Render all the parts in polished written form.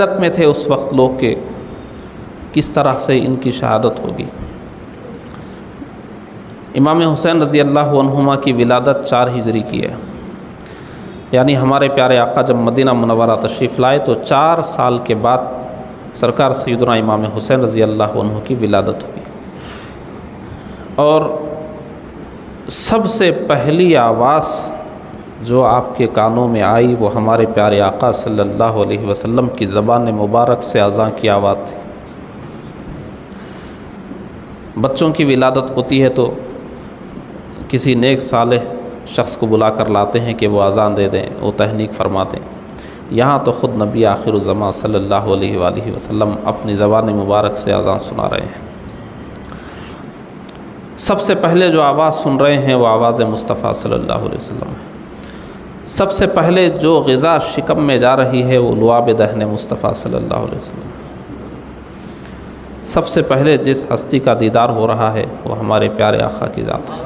حیرت میں تھے اس وقت لوگ کہ کس طرح سے ان کی شہادت ہوگی۔ امام حسین رضی اللہ عنہما کی ولادت 4 ہجری کی ہے، یعنی ہمارے پیارے آقا جب مدینہ منورہ تشریف لائے تو 4 سال کے بعد سرکار سیدنا امام حسین رضی اللہ عنہ کی ولادت ہوئی۔ اور سب سے پہلی آواز جو آپ کے کانوں میں آئی وہ ہمارے پیارے آقا صلی اللہ علیہ وسلم کی زبان مبارک سے اذان کی آواز تھی۔ بچوں کی ولادت ہوتی ہے تو کسی نیک صالح شخص کو بلا کر لاتے ہیں کہ وہ اذان دے دیں، وہ تہنیک فرما دیں۔ یہاں تو خود نبی آخر الزمان صلی اللہ علیہ وآلہ وسلم اپنی زبان مبارک سے اذان سنا رہے ہیں۔ سب سے پہلے جو آواز سن رہے ہیں وہ آواز مصطفیٰ صلی اللہ علیہ وسلم ہے۔ سب سے پہلے جو غذا شکم میں جا رہی ہے وہ لعاب دہن مصطفیٰ صلی اللہ علیہ وسلم۔ سب سے پہلے جس ہستی کا دیدار ہو رہا ہے وہ ہمارے پیارے آقا کی ذات ہے،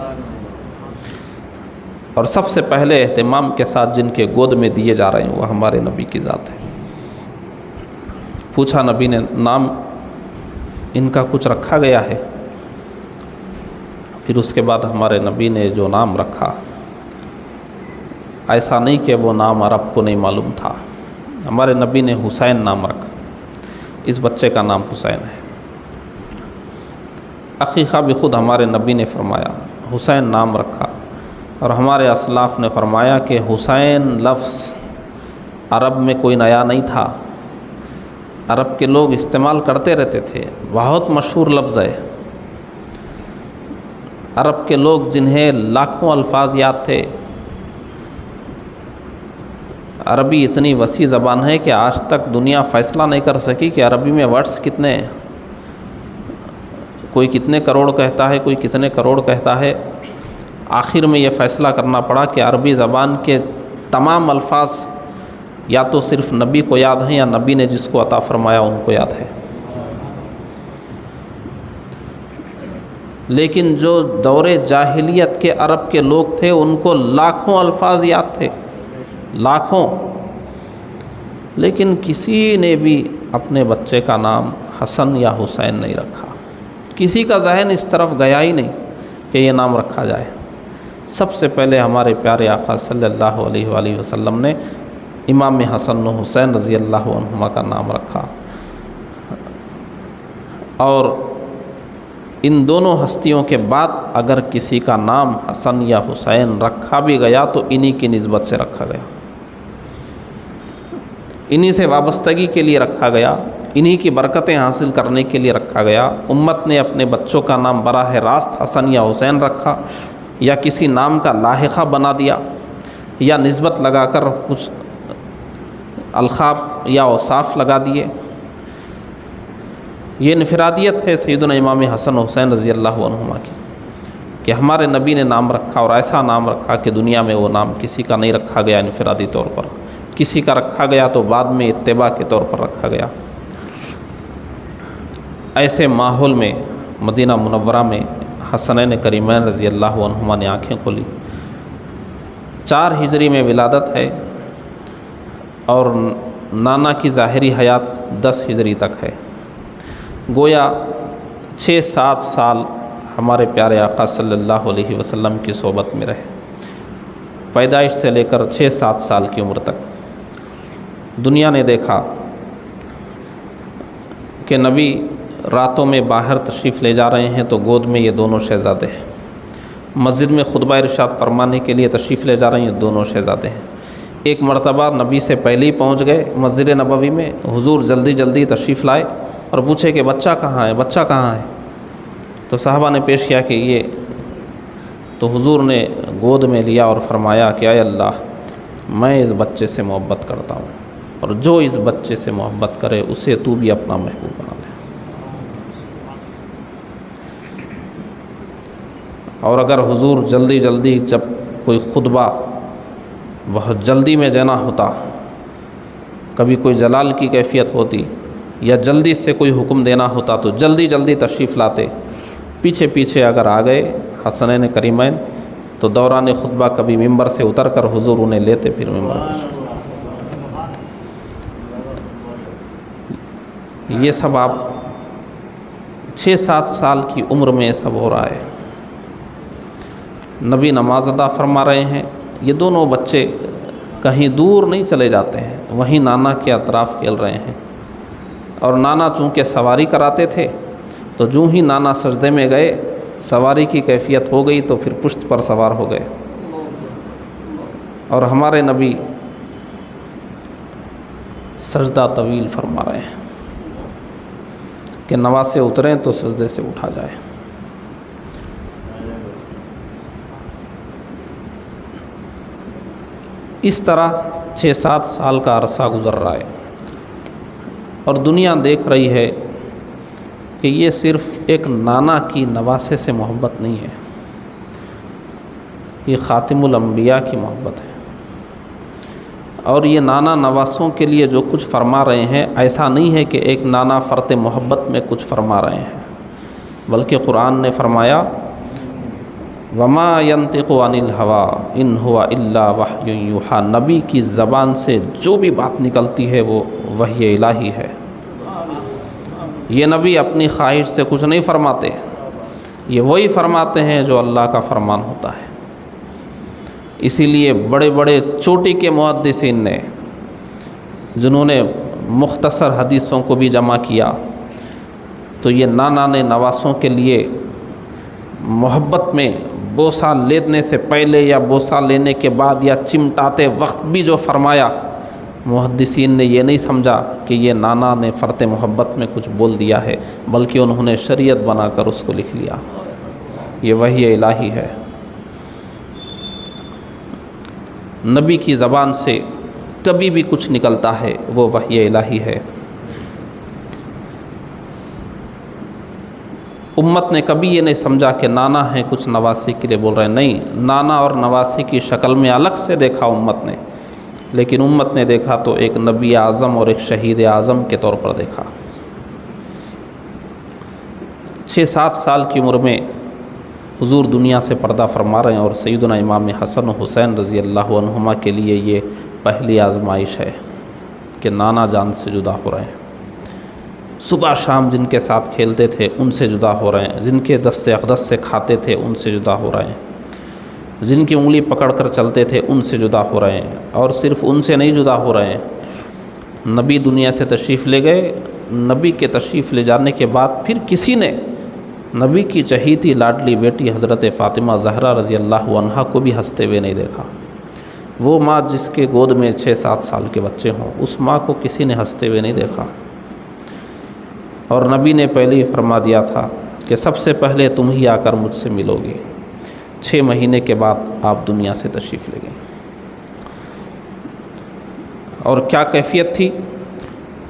اور سب سے پہلے اہتمام کے ساتھ جن کے گود میں دیے جا رہے ہیں وہ ہمارے نبی کی ذات ہے۔ پوچھا نبی نے نام ان کا کچھ رکھا گیا ہے؟ پھر اس کے بعد ہمارے نبی نے جو نام رکھا، ایسا نہیں کہ وہ نام عرب کو نہیں معلوم تھا، ہمارے نبی نے حسین نام رکھا، اس بچے کا نام حسین ہے۔ عقیقہ بھی خود ہمارے نبی نے فرمایا، حسین نام رکھا، اور ہمارے اسلاف نے فرمایا کہ حسین لفظ عرب میں کوئی نیا نہیں تھا، عرب کے لوگ استعمال کرتے رہتے تھے، بہت مشہور لفظ ہے۔ عرب کے لوگ جنہیں لاکھوں الفاظ یاد تھے، عربی اتنی وسیع زبان ہے کہ آج تک دنیا فیصلہ نہیں کر سکی کہ عربی میں ورڈز کتنے ہیں، کوئی کتنے کروڑ کہتا ہے، کوئی کتنے کروڑ کہتا ہے۔ آخر میں یہ فیصلہ کرنا پڑا کہ عربی زبان کے تمام الفاظ یا تو صرف نبی کو یاد ہیں یا نبی نے جس کو عطا فرمایا ان کو یاد ہے۔ لیکن جو دور جاہلیت کے عرب کے لوگ تھے ان کو لاکھوں الفاظ یاد تھے، لاکھوں، لیکن کسی نے بھی اپنے بچے کا نام حسن یا حسین نہیں رکھا، کسی کا ذہن اس طرف گیا ہی نہیں کہ یہ نام رکھا جائے۔ سب سے پہلے ہمارے پیارے آقا صلی اللہ علیہ وآلہ وسلم نے امام حسن و حسین رضی اللہ عنہما کا نام رکھا، اور ان دونوں ہستیوں کے بعد اگر کسی کا نام حسن یا حسین رکھا بھی گیا تو انہی کی نسبت سے رکھا گیا، انہی سے وابستگی کے لیے رکھا گیا، انہی کی برکتیں حاصل کرنے کے لیے رکھا گیا۔ امت نے اپنے بچوں کا نام براہ راست حسن یا حسین رکھا، یا کسی نام کا لاحقہ بنا دیا، یا نسبت لگا کر کچھ القاب یا اوصاف لگا دیے۔ یہ انفرادیت ہے سیدنا امام حسن حسین رضی اللہ عنہما کی کہ ہمارے نبی نے نام رکھا، اور ایسا نام رکھا کہ دنیا میں وہ نام کسی کا نہیں رکھا گیا انفرادی طور پر، کسی کا رکھا گیا تو بعد میں اتباع کے طور پر رکھا گیا۔ ایسے ماحول میں مدینہ منورہ میں حسنین کریمین رضی اللہ عنہما نے آنکھیں کھولی۔ 4 ہجری میں ولادت ہے، اور نانا کی ظاہری حیات 10 ہجری تک ہے۔ گویا 6-7 سال ہمارے پیارے آقا صلی اللہ علیہ وسلم کی صحبت میں رہے، پیدائش سے لے کر 6-7 سال کی عمر تک۔ دنیا نے دیکھا کہ نبی راتوں میں باہر تشریف لے جا رہے ہیں تو گود میں یہ دونوں شہزادے ہیں، مسجد میں خطبہ ارشاد فرمانے کے لیے تشریف لے جا رہے ہیں، یہ دونوں شہزادے ہیں۔ ایک مرتبہ نبی سے پہلے ہی پہنچ گئے مسجد نبوی میں، حضور جلدی جلدی تشریف لائے اور پوچھے کہ بچہ کہاں ہے، بچہ کہاں ہے؟ تو صحابہ نے پیش کیا کہ یہ، تو حضور نے گود میں لیا اور فرمایا کہ اے اللہ، میں اس بچے سے محبت کرتا ہوں، اور جو اس بچے سے محبت کرے اسے تو بھی اپنا محبوب بنا لے۔ اور اگر حضور جلدی جلدی جب کوئی خطبہ بہت جلدی میں دینا ہوتا، کبھی کوئی جلال کی کیفیت ہوتی یا جلدی سے کوئی حکم دینا ہوتا تو جلدی جلدی تشریف لاتے، پیچھے پیچھے اگر آ گئے حسنین کریمین تو دوران خطبہ کبھی ممبر سے اتر کر حضور انہیں لیتے پھر ممبر پر۔ یہ سب آپ 6-7 سال کی عمر میں یہ سب ہو رہا ہے۔ نبی نماز ادا فرما رہے ہیں، یہ دونوں بچے کہیں دور نہیں چلے جاتے ہیں، وہیں نانا کے اطراف کھیل رہے ہیں۔ اور نانا چونکہ سواری کراتے تھے تو جو ہی نانا سجدے میں گئے، سواری کی کیفیت ہو گئی تو پھر پشت پر سوار ہو گئے۔ اور ہمارے نبی سجدہ طویل فرما رہے ہیں کہ نواسے اتریں تو سجدے سے اٹھا جائے۔ اس طرح 6-7 سال کا عرصہ گزر رہا ہے، اور دنیا دیکھ رہی ہے کہ یہ صرف ایک نانا کی نواسے سے محبت نہیں ہے، یہ خاتم الانبیاء کی محبت ہے۔ اور یہ نانا نواسوں کے لیے جو کچھ فرما رہے ہیں، ایسا نہیں ہے کہ ایک نانا فرط محبت میں کچھ فرما رہے ہیں، بلکہ قرآن نے فرمایا وما ينطق عن الهوى ان هو الا وحی یوحی، نبی کی زبان سے جو بھی بات نکلتی ہے وہ وحی الہی ہے۔ یہ نبی اپنی خواہش سے کچھ نہیں فرماتے، یہ وہی فرماتے ہیں جو اللہ کا فرمان ہوتا ہے۔ اسی لیے بڑے بڑے چوٹی کے محدثین نے، جنہوں نے مختصر حدیثوں کو بھی جمع کیا، تو یہ نانا نے نواسوں کے لیے محبت میں بوسہ لینے سے پہلے یا بوسہ لینے کے بعد یا چمٹاتے وقت بھی جو فرمایا، محدثین نے یہ نہیں سمجھا کہ یہ نانا نے فرط محبت میں کچھ بول دیا ہے، بلکہ انہوں نے شریعت بنا کر اس کو لکھ لیا۔ یہ وحی الہی ہے۔ نبی کی زبان سے کبھی بھی کچھ نکلتا ہے وہ وحی الہی ہے۔ امت نے کبھی یہ نہیں سمجھا کہ نانا ہیں کچھ نواسی کے لیے بول رہے ہیں، نہیں، نانا اور نواسی کی شکل میں الگ سے دیکھا امت نے، لیکن امت نے دیکھا تو ایک نبی اعظم اور ایک شہید اعظم کے طور پر دیکھا۔ 6-7 سال کی عمر میں حضور دنیا سے پردہ فرما رہے ہیں، اور سیدنا امام حسن و حسین رضی اللہ عنہما کے لیے یہ پہلی آزمائش ہے کہ نانا جان سے جدا ہو رہے ہیں۔ صبح شام جن کے ساتھ کھیلتے تھے ان سے جدا ہو رہے ہیں، جن کے دست اقدس سے کھاتے تھے ان سے جدا ہو رہے ہیں، جن کی انگلی پکڑ کر چلتے تھے ان سے جدا ہو رہے ہیں۔ اور صرف ان سے نہیں جدا ہو رہے ہیں، نبی دنیا سے تشریف لے گئے، نبی کے تشریف لے جانے کے بعد پھر کسی نے نبی کی چہیتی لاڈلی بیٹی حضرت فاطمہ زہرا رضی اللہ عنہا کو بھی ہنستے ہوئے نہیں دیکھا۔ وہ ماں جس کے گود میں 6-7 سال کے بچے ہوں، اس ماں کو کسی نے ہنستے ہوئے نہیں دیکھا۔ اور نبی نے پہلے ہی فرما دیا تھا کہ سب سے پہلے تم ہی آ کر مجھ سے ملو گی۔ 6 مہینے کے بعد آپ دنیا سے تشریف لے گئے۔ اور کیا کیفیت تھی؟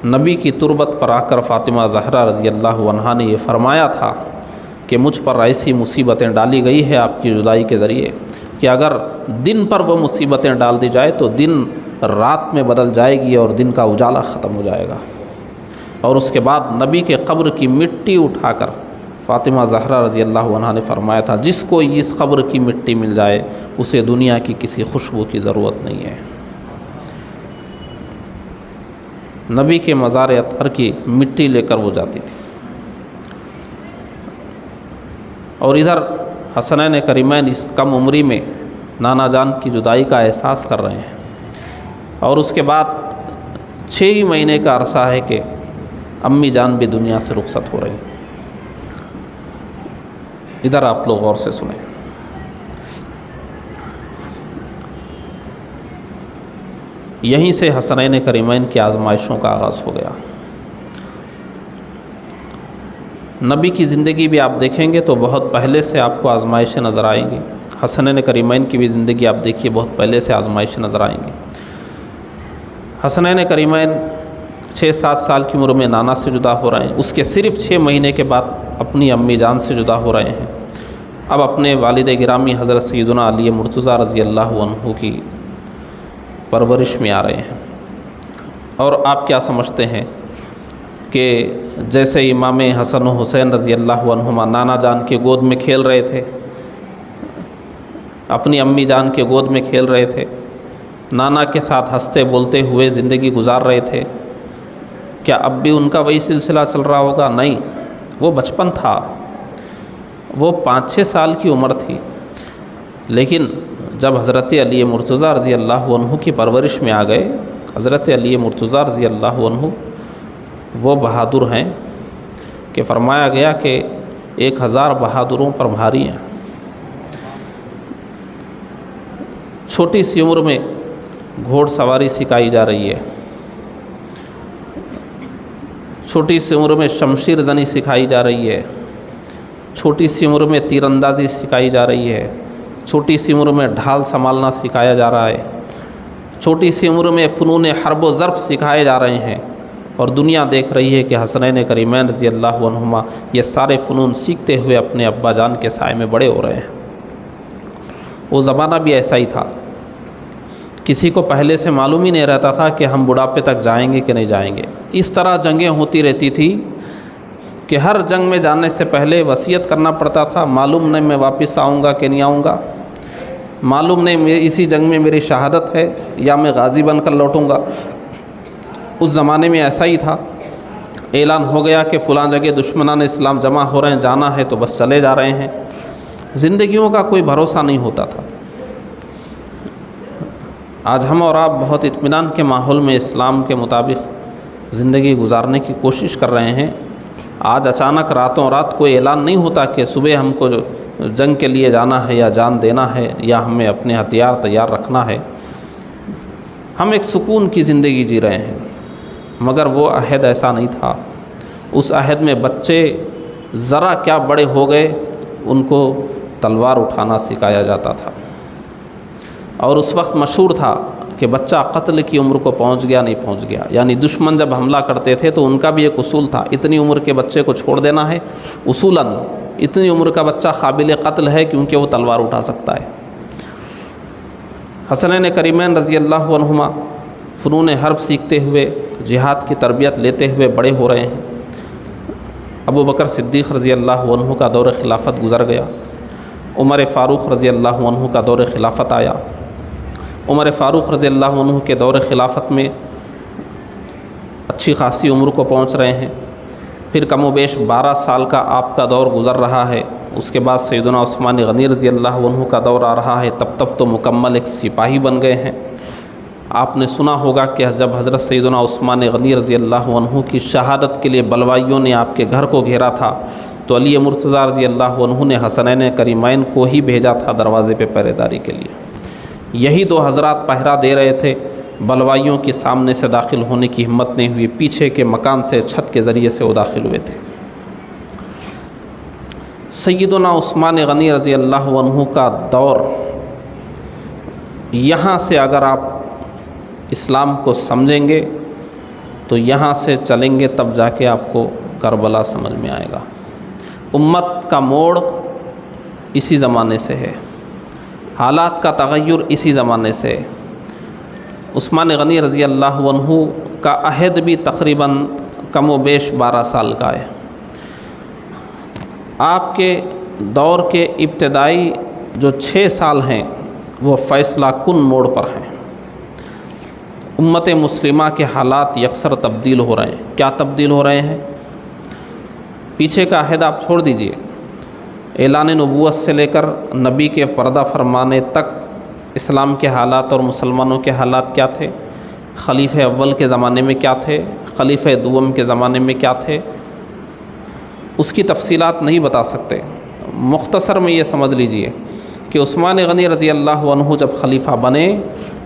نبی کی تربت پر آ کر فاطمہ زہرا رضی اللہ عنہا نے یہ فرمایا تھا کہ مجھ پر ایسی مصیبتیں ڈالی گئی ہے آپ کی جدائی کے ذریعے کہ اگر دن پر وہ مصیبتیں ڈال دی جائے تو دن رات میں بدل جائے گی اور دن کا اجالا ختم ہو جائے گا۔ اور اس کے بعد نبی کے قبر کی مٹی اٹھا کر فاطمہ زہرا رضی اللہ عنہا نے فرمایا تھا جس کو اس قبر کی مٹی مل جائے اسے دنیا کی کسی خوشبو کی ضرورت نہیں ہے۔ نبی کے مزار اطہر کی مٹی لے کر وہ جاتی تھی۔ اور ادھر حسنین کریمین اس کم عمری میں نانا جان کی جدائی کا احساس کر رہے ہیں، اور اس کے بعد 6 مہینے کا عرصہ ہے کہ امی جان بھی دنیا سے رخصت ہو رہی۔ ادھر آپ لوگ غور سے سنیں۔ یہیں سے حسنین کریمین کی آزمائشوں کا آغاز ہو گیا۔ نبی کی زندگی بھی آپ دیکھیں گے تو بہت پہلے سے آپ کو آزمائشیں نظر آئیں گی۔ حسنین کریمین کی بھی زندگی آپ دیکھیے، بہت پہلے سے آزمائشیں نظر آئیں گی۔ حسنین کریمین 6-7 سال کی عمر میں نانا سے جدا ہو رہے ہیں، اس کے صرف 6 مہینے کے بعد اپنی امی جان سے جدا ہو رہے ہیں۔ اب اپنے والد گرامی حضرت سیدنا علی مرتضیٰ رضی اللہ عنہ کی پرورش میں آ رہے ہیں۔ اور آپ کیا سمجھتے ہیں کہ جیسے امام حسن و حسین رضی اللہ عنہما نانا جان کے گود میں کھیل رہے تھے، اپنی امی جان کے گود میں کھیل رہے تھے، نانا کے ساتھ ہنستے بولتے ہوئے زندگی گزار رہے تھے، کیا اب بھی ان کا وہی سلسلہ چل رہا ہوگا؟ نہیں، وہ بچپن تھا، وہ 5-6 سال کی عمر تھی، لیکن جب حضرت علی مرتضیٰ رضی اللہ عنہ کی پرورش میں آ گئے، حضرت علی مرتضیٰ رضی اللہ عنہ وہ بہادر ہیں کہ فرمایا گیا کہ 1000 بہادروں پر بھاری ہیں۔ چھوٹی سی عمر میں گھوڑ سواری سکھائی جا رہی ہے، چھوٹی سی عمر میں شمشیر زنی سکھائی جا رہی ہے، چھوٹی سی عمر میں تیر اندازی سکھائی جا رہی ہے، چھوٹی سی عمر میں ڈھال سنبھالنا سکھایا جا رہا ہے، چھوٹی سی عمر میں فنون حرب و ضرب سکھائے جا رہے ہیں، اور دنیا دیکھ رہی ہے کہ حسنین کریمین رضی اللہ عنہما یہ سارے فنون سیکھتے ہوئے اپنے ابا جان کے سائے میں بڑے ہو رہے ہیں۔ وہ زمانہ بھی ایسا ہی تھا، کسی کو پہلے سے معلوم ہی نہیں رہتا تھا کہ ہم بڑھاپے تک جائیں گے کہ نہیں جائیں گے۔ اس طرح جنگیں ہوتی رہتی تھی کہ ہر جنگ میں جانے سے پہلے وصیت کرنا پڑتا تھا، معلوم نہیں میں واپس آؤں گا کہ نہیں آؤں گا، معلوم نہیں اسی جنگ میں میری شہادت ہے یا میں غازی بن کر لوٹوں گا۔ اس زمانے میں ایسا ہی تھا، اعلان ہو گیا کہ فلاں جگہ دشمنان اسلام جمع ہو رہے ہیں، جانا ہے تو بس چلے جا رہے ہیں۔ زندگیوں کا کوئی بھروسہ نہیں ہوتا تھا۔ آج ہم اور آپ بہت اطمینان کے ماحول میں اسلام کے مطابق زندگی گزارنے کی کوشش کر رہے ہیں۔ آج اچانک راتوں رات کوئی اعلان نہیں ہوتا کہ صبح ہم کو جنگ کے لیے جانا ہے یا جان دینا ہے یا ہمیں اپنے ہتھیار تیار رکھنا ہے۔ ہم ایک سکون کی زندگی جی رہے ہیں، مگر وہ عہد ایسا نہیں تھا۔ اس عہد میں بچے ذرا کیا بڑے ہو گئے ان کو تلوار اٹھانا سکھایا جاتا تھا، اور اس وقت مشہور تھا کہ بچہ قتل کی عمر کو پہنچ گیا نہیں پہنچ گیا، یعنی دشمن جب حملہ کرتے تھے تو ان کا بھی ایک اصول تھا، اتنی عمر کے بچے کو چھوڑ دینا ہے، اصولاً اتنی عمر کا بچہ قابل قتل ہے کیونکہ وہ تلوار اٹھا سکتا ہے۔ حسنین کریمین رضی اللہ عنہما فنون حرب سیکھتے ہوئے، جہاد کی تربیت لیتے ہوئے بڑے ہو رہے ہیں۔ ابو بکر صدیق رضی اللہ عنہ کا دور خلافت گزر گیا، عمر فاروق رضی اللہ عنہ کا دور خلافت آیا۔ عمر فاروق رضی اللہ عنہ کے دور خلافت میں اچھی خاصی عمر کو پہنچ رہے ہیں، پھر کم و بیش 12 سال کا آپ کا دور گزر رہا ہے۔ اس کے بعد سیدنا عثمان غنی رضی اللہ عنہ کا دور آ رہا ہے، تب تو مکمل ایک سپاہی بن گئے ہیں۔ آپ نے سنا ہوگا کہ جب حضرت سیدنا عثمان غنی رضی اللہ عنہ کی شہادت کے لیے بلوائیوں نے آپ کے گھر کو گھیرا تھا تو علی مرتضیٰ رضی اللہ عنہ نے حسنین کریمین کو ہی بھیجا تھا دروازے پہ پہرے داری کے لیے۔ یہی دو حضرات پہرا دے رہے تھے، بلوائیوں کے سامنے سے داخل ہونے کی ہمت نہیں ہوئی، پیچھے کے مکان سے چھت کے ذریعے سے وہ داخل ہوئے تھے۔ سیدنا عثمان غنی رضی اللہ عنہ کا دور، یہاں سے اگر آپ اسلام کو سمجھیں گے تو یہاں سے چلیں گے تب جا کے آپ کو کربلا سمجھ میں آئے گا۔ امت کا موڑ اسی زمانے سے ہے، حالات کا تغیر اسی زمانے سے ہے۔ عثمان غنی رضی اللہ عنہ کا عہد بھی تقریباً کم و بیش 12 سال کا ہے۔ آپ کے دور کے ابتدائی جو 6 سال ہیں وہ فیصلہ کن موڑ پر ہیں۔ امت مسلمہ کے حالات یکسر تبدیل ہو رہے ہیں۔ کیا تبدیل ہو رہے ہیں؟ پیچھے کا عہد آپ چھوڑ دیجئے، اعلان نبوت سے لے کر نبی کے پردہ فرمانے تک اسلام کے حالات اور مسلمانوں کے حالات کیا تھے، خلیفہ اول کے زمانے میں کیا تھے، خلیفہ دوم کے زمانے میں کیا تھے، اس کی تفصیلات نہیں بتا سکتے۔ مختصر میں یہ سمجھ لیجئے کہ عثمان غنی رضی اللہ عنہ جب خلیفہ بنے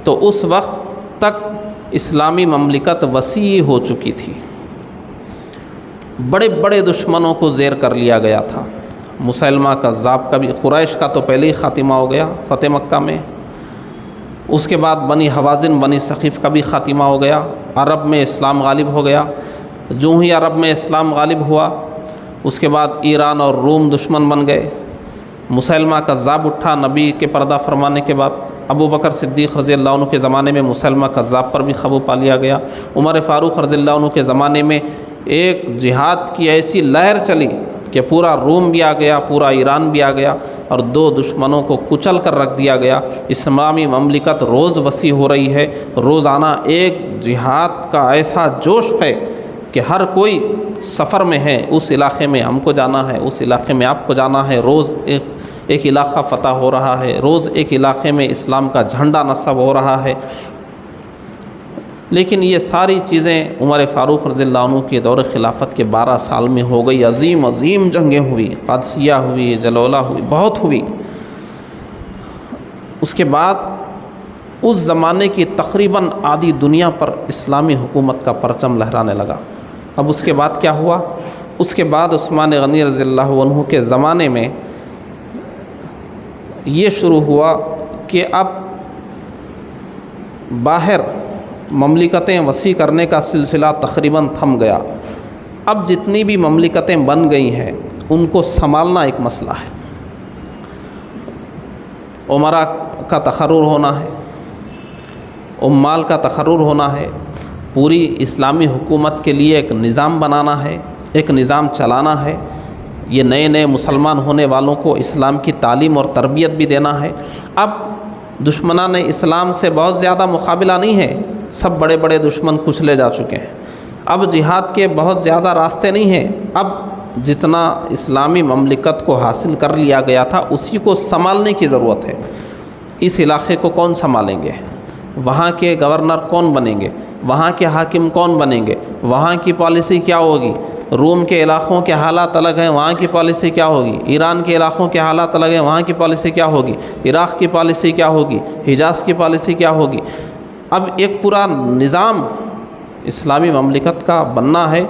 تو اس وقت تک اسلامی مملکت وسیع ہو چکی تھی، بڑے بڑے دشمنوں کو زیر کر لیا گیا تھا۔ مسلمہ کذاب کا بھی، قریش کا تو پہلے ہی خاتمہ ہو گیا فتح مکہ میں، اس کے بعد بنی حوازن بنی ثقیف کا بھی خاتمہ ہو گیا، عرب میں اسلام غالب ہو گیا۔ جو ہی عرب میں اسلام غالب ہوا اس کے بعد ایران اور روم دشمن بن گئے۔ مسلمہ کذاب اٹھا نبی کے پردہ فرمانے کے بعد، ابو بکر صدیق رضی اللہ عنہ کے زمانے میں مسلمہ کذاب پر بھی قابو پا لیا گیا۔ عمر فاروق رضی اللہ عنہ کے زمانے میں ایک جہاد کی ایسی لہر چلی کہ پورا روم بھی آ گیا، پورا ایران بھی آ گیا، اور 2 دشمنوں کو کچل کر رکھ دیا گیا۔ اسلامی مملکت روز وسیع ہو رہی ہے، روزانہ ایک جہاد کا ایسا جوش ہے کہ ہر کوئی سفر میں ہے، اس علاقے میں ہم کو جانا ہے، اس علاقے میں آپ کو جانا ہے، روز ایک علاقہ فتح ہو رہا ہے، روز ایک علاقے میں اسلام کا جھنڈا نصب ہو رہا ہے۔ لیکن یہ ساری چیزیں عمر فاروق رضی اللہ عنہ کے دور خلافت کے 12 سال میں ہو گئی۔ عظیم عظیم جنگیں ہوئی، قادسیہ ہوئی، جلولہ ہوئی، بہت ہوئی۔ اس کے بعد اس زمانے کی تقریباً آدھی دنیا پر اسلامی حکومت کا پرچم لہرانے لگا۔ اب اس کے بعد کیا ہوا؟ اس کے بعد عثمان غنی رضی اللہ عنہ کے زمانے میں یہ شروع ہوا کہ اب باہر مملکتیں وسیع کرنے کا سلسلہ تقریباً تھم گیا۔ اب جتنی بھی مملکتیں بن گئی ہیں ان کو سنبھالنا ایک مسئلہ ہے۔ امراء کا تقرر ہونا ہے، عمال کا تقرر ہونا ہے، پوری اسلامی حکومت کے لیے ایک نظام بنانا ہے، ایک نظام چلانا ہے۔ یہ نئے نئے مسلمان ہونے والوں کو اسلام کی تعلیم اور تربیت بھی دینا ہے۔ اب دشمنان اسلام سے بہت زیادہ مقابلہ نہیں ہے، سب بڑے بڑے دشمن کچلے جا چکے ہیں۔ اب جہاد کے بہت زیادہ راستے نہیں ہیں۔ اب جتنا اسلامی مملکت کو حاصل کر لیا گیا تھا اسی کو سنبھالنے کی ضرورت ہے۔ اس علاقے کو کون سنبھالیں گے؟ وہاں کے گورنر کون بنیں گے؟ وہاں کے حاکم کون بنیں گے؟ وہاں کی پالیسی کیا ہوگی؟ روم کے علاقوں کے حالات الگ ہیں، وہاں کی پالیسی کیا ہوگی؟ ایران کے علاقوں کے حالات الگ ہیں، وہاں کی پالیسی کیا ہوگی؟ عراق کی پالیسی کیا ہوگی؟ حجاز کی پالیسی کیا ہوگی؟ اب ایک پورا نظام اسلامی مملکت کا بننا ہے۔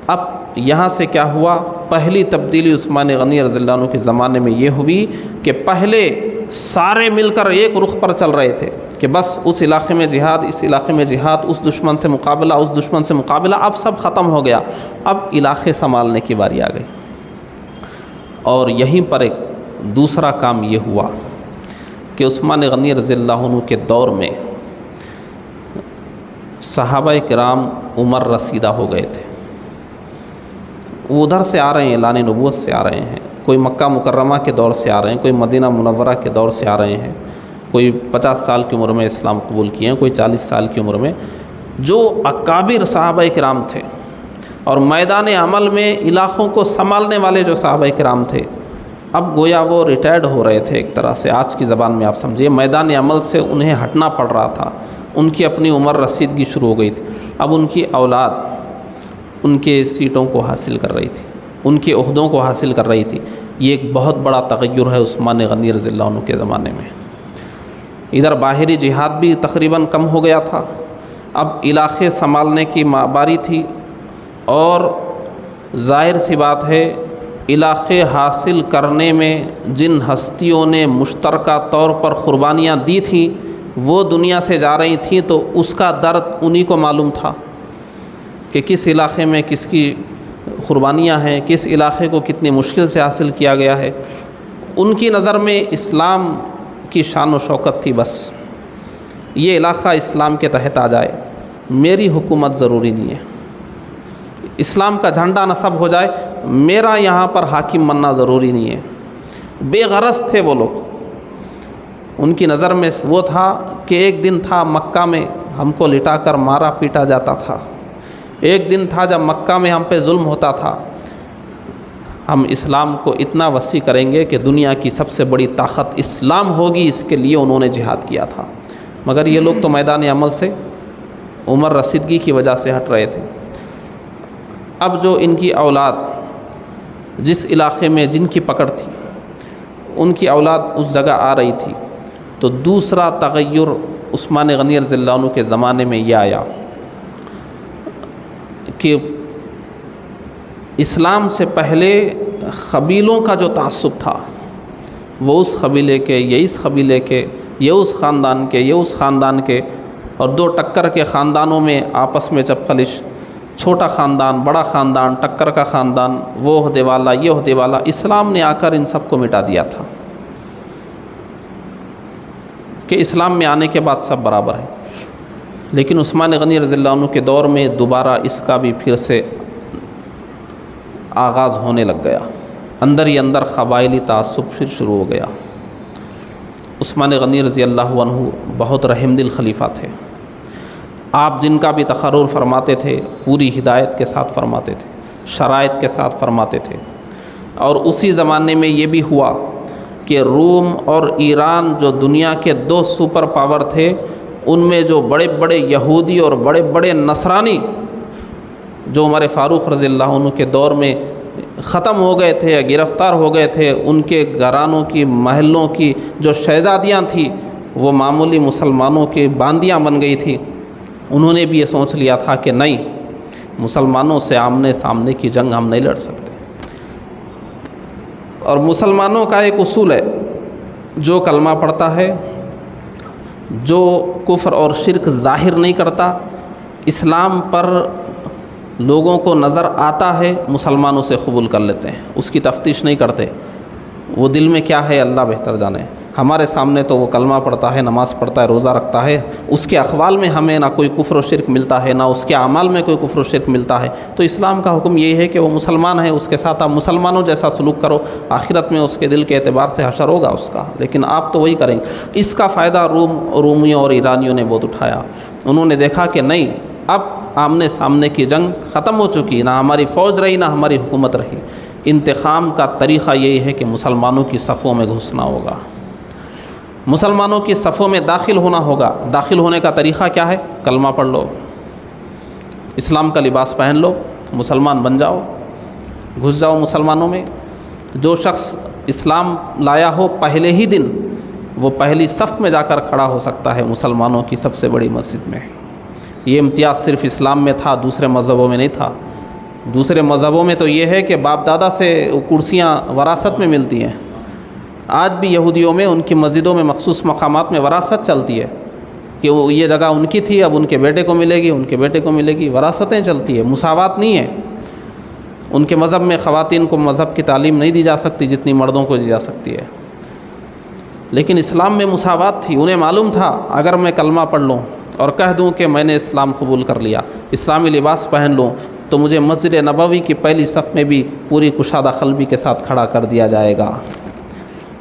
اب یہاں سے کیا ہوا؟ پہلی تبدیلی عثمان غنی رضی اللہ عنہ کے زمانے میں یہ ہوئی کہ پہلے سارے مل کر ایک رخ پر چل رہے تھے کہ بس اس علاقے میں جہاد، اس علاقے میں جہاد، اس دشمن سے مقابلہ، اس دشمن سے مقابلہ۔ اب سب ختم ہو گیا، اب علاقے سنبھالنے کی باری آ گئی۔ اور یہیں پر ایک دوسرا کام یہ ہوا کہ عثمان غنی رضی اللہ عنہ کے دور میں صحابہ کرام عمر رسیدہ ہو گئے تھے۔ وہ ادھر سے آ رہے ہیں، اعلان نبوت سے آ رہے ہیں، کوئی مکہ مکرمہ کے دور سے آ رہے ہیں، کوئی مدینہ منورہ کے دور سے آ رہے ہیں، کوئی 50 سال کی عمر میں اسلام قبول کیے ہیں، کوئی 40 سال کی عمر میں۔ جو اکابر صحابہ کرام تھے اور میدان عمل میں علاقوں کو سنبھالنے والے جو صحابہ کرام تھے، اب گویا وہ ریٹائرڈ ہو رہے تھے۔ ایک طرح سے آج کی زبان میں آپ سمجھیے، میدان عمل سے انہیں ہٹنا پڑ رہا تھا، ان کی اپنی عمر رسیدگی شروع ہو گئی تھی۔ اب ان کی اولاد ان کے سیٹوں کو حاصل کر رہی تھی، ان کے عہدوں کو حاصل کر رہی تھی۔ یہ ایک بہت بڑا تغیر ہے عثمان غنی رضی اللہ عنہ کے زمانے میں۔ ادھر باہری جہاد بھی تقریباً کم ہو گیا تھا، اب علاقے سنبھالنے کی باری تھی، اور ظاہر سی بات ہے علاقے حاصل کرنے میں جن ہستیوں نے مشترکہ طور پر قربانیاں دی تھیں وہ دنیا سے جا رہی تھیں، تو اس کا درد انہی کو معلوم تھا کہ کس علاقے میں کس کی قربانیاں ہیں، کس علاقے کو کتنی مشکل سے حاصل کیا گیا ہے۔ ان کی نظر میں اسلام کی شان و شوکت تھی، بس یہ علاقہ اسلام کے تحت آ جائے، میری حکومت ضروری نہیں ہے، اسلام کا جھنڈا نصب ہو جائے، میرا یہاں پر حاکم بننا ضروری نہیں ہے۔ بے غرض تھے وہ لوگ۔ ان کی نظر میں وہ تھا کہ ایک دن تھا مکہ میں ہم کو لٹا کر مارا پیٹا جاتا تھا، ایک دن تھا جب مکہ میں ہم پہ ظلم ہوتا تھا، ہم اسلام کو اتنا وسیع کریں گے کہ دنیا کی سب سے بڑی طاقت اسلام ہوگی، اس کے لیے انہوں نے جہاد کیا تھا۔ مگر یہ لوگ تو میدان عمل سے عمر رسیدگی کی وجہ سے ہٹ رہے تھے۔ اب جو ان کی اولاد جس علاقے میں جن کی پکڑ تھی، ان کی اولاد اس جگہ آ رہی تھی، تو دوسرا تغیر عثمان غنی رضی اللہ عنہ کے زمانے میں یہ آیا کہ اسلام سے پہلے قبیلوں کا جو تعصب تھا، وہ اس قبیلے کے، یہ اس قبیلے کے، یہ اس خاندان کے، یہ اس خاندان کے، اور دو ٹکر کے خاندانوں میں آپس میں جب خلش، چھوٹا خاندان، بڑا خاندان، ٹکر کا خاندان، وہ عہدے والا، یہ عہدے والا، اسلام نے آ کر ان سب کو مٹا دیا تھا کہ اسلام میں آنے کے بعد سب برابر ہے۔ لیکن عثمان غنی رضی اللہ عنہ کے دور میں دوبارہ اس کا بھی پھر سے آغاز ہونے لگ گیا، اندر ہی اندر قبائلی تعصب پھر شروع ہو گیا۔ عثمان غنی رضی اللہ عنہ بہت رحم دل خلیفہ تھے۔ آپ جن کا بھی تقرر فرماتے تھے پوری ہدایت کے ساتھ فرماتے تھے، شرائط کے ساتھ فرماتے تھے۔ اور اسی زمانے میں یہ بھی ہوا کہ روم اور ایران جو دنیا کے دو سپر پاور تھے، ان میں جو بڑے بڑے یہودی اور بڑے بڑے نصرانی جو عمر فاروق رضی اللہ عنہ کے دور میں ختم ہو گئے تھے یا گرفتار ہو گئے تھے، ان کے گھرانوں کی، محلوں کی جو شہزادیاں تھیں وہ معمولی مسلمانوں کی باندیاں بن گئی تھی۔ انہوں نے بھی یہ سوچ لیا تھا کہ نہیں، مسلمانوں سے آمنے سامنے کی جنگ ہم نہیں لڑ سکتے۔ اور مسلمانوں کا ایک اصول ہے، جو کلمہ پڑھتا ہے، جو کفر اور شرک ظاہر نہیں کرتا، اسلام پر لوگوں کو نظر آتا ہے، مسلمانوں سے قبول کر لیتے ہیں، اس کی تفتیش نہیں کرتے۔ وہ دل میں کیا ہے اللہ بہتر جانے۔ ہمارے سامنے تو وہ کلمہ پڑھتا ہے، نماز پڑھتا ہے، روزہ رکھتا ہے، اس کے اقوال میں ہمیں نہ کوئی کفر و شرک ملتا ہے، نہ اس کے اعمال میں کوئی کفر و شرک ملتا ہے۔ تو اسلام کا حکم یہ ہے کہ وہ مسلمان ہے، اس کے ساتھ آپ مسلمانوں جیسا سلوک کرو، آخرت میں اس کے دل کے اعتبار سے حشر ہوگا اس کا، لیکن آپ تو وہی کریں گے۔ اس کا فائدہ رومیوں اور ایرانیوں نے بہت اٹھایا۔ انہوں نے دیکھا کہ نہیں، اب آمنے سامنے کی جنگ ختم ہو چکی، نہ ہماری فوج رہی نہ ہماری حکومت رہی۔ انتقام کا طریقہ یہی ہے کہ مسلمانوں کی صفوں میں گھسنا ہوگا، مسلمانوں کی صفوں میں داخل ہونا ہوگا۔ داخل ہونے کا طریقہ کیا ہے؟ کلمہ پڑھ لو، اسلام کا لباس پہن لو، مسلمان بن جاؤ، گھس جاؤ مسلمانوں میں۔ جو شخص اسلام لایا ہو پہلے ہی دن، وہ پہلی صف میں جا کر کھڑا ہو سکتا ہے مسلمانوں کی سب سے بڑی مسجد میں۔ یہ امتیاز صرف اسلام میں تھا، دوسرے مذہبوں میں نہیں تھا۔ دوسرے مذہبوں میں تو یہ ہے کہ باپ دادا سے کرسیاں وراثت میں ملتی ہیں۔ آج بھی یہودیوں میں ان کی مسجدوں میں مخصوص مقامات میں وراثت چلتی ہے کہ وہ یہ جگہ ان کی تھی، اب ان کے بیٹے کو ملے گی، ان کے بیٹے کو ملے گی، وراثتیں چلتی ہے، مساوات نہیں ہے۔ ان کے مذہب میں خواتین کو مذہب کی تعلیم نہیں دی جا سکتی جتنی مردوں کو دی جا سکتی ہے، لیکن اسلام میں مساوات تھی۔ انہیں معلوم تھا اگر میں کلمہ پڑھ لوں اور کہہ دوں کہ میں نے اسلام قبول کر لیا، اسلامی لباس پہن لوں، تو مجھے مسجد نبوی کی پہلی صف میں بھی پوری کشادہ قلبی کے ساتھ کھڑا کر دیا جائے گا۔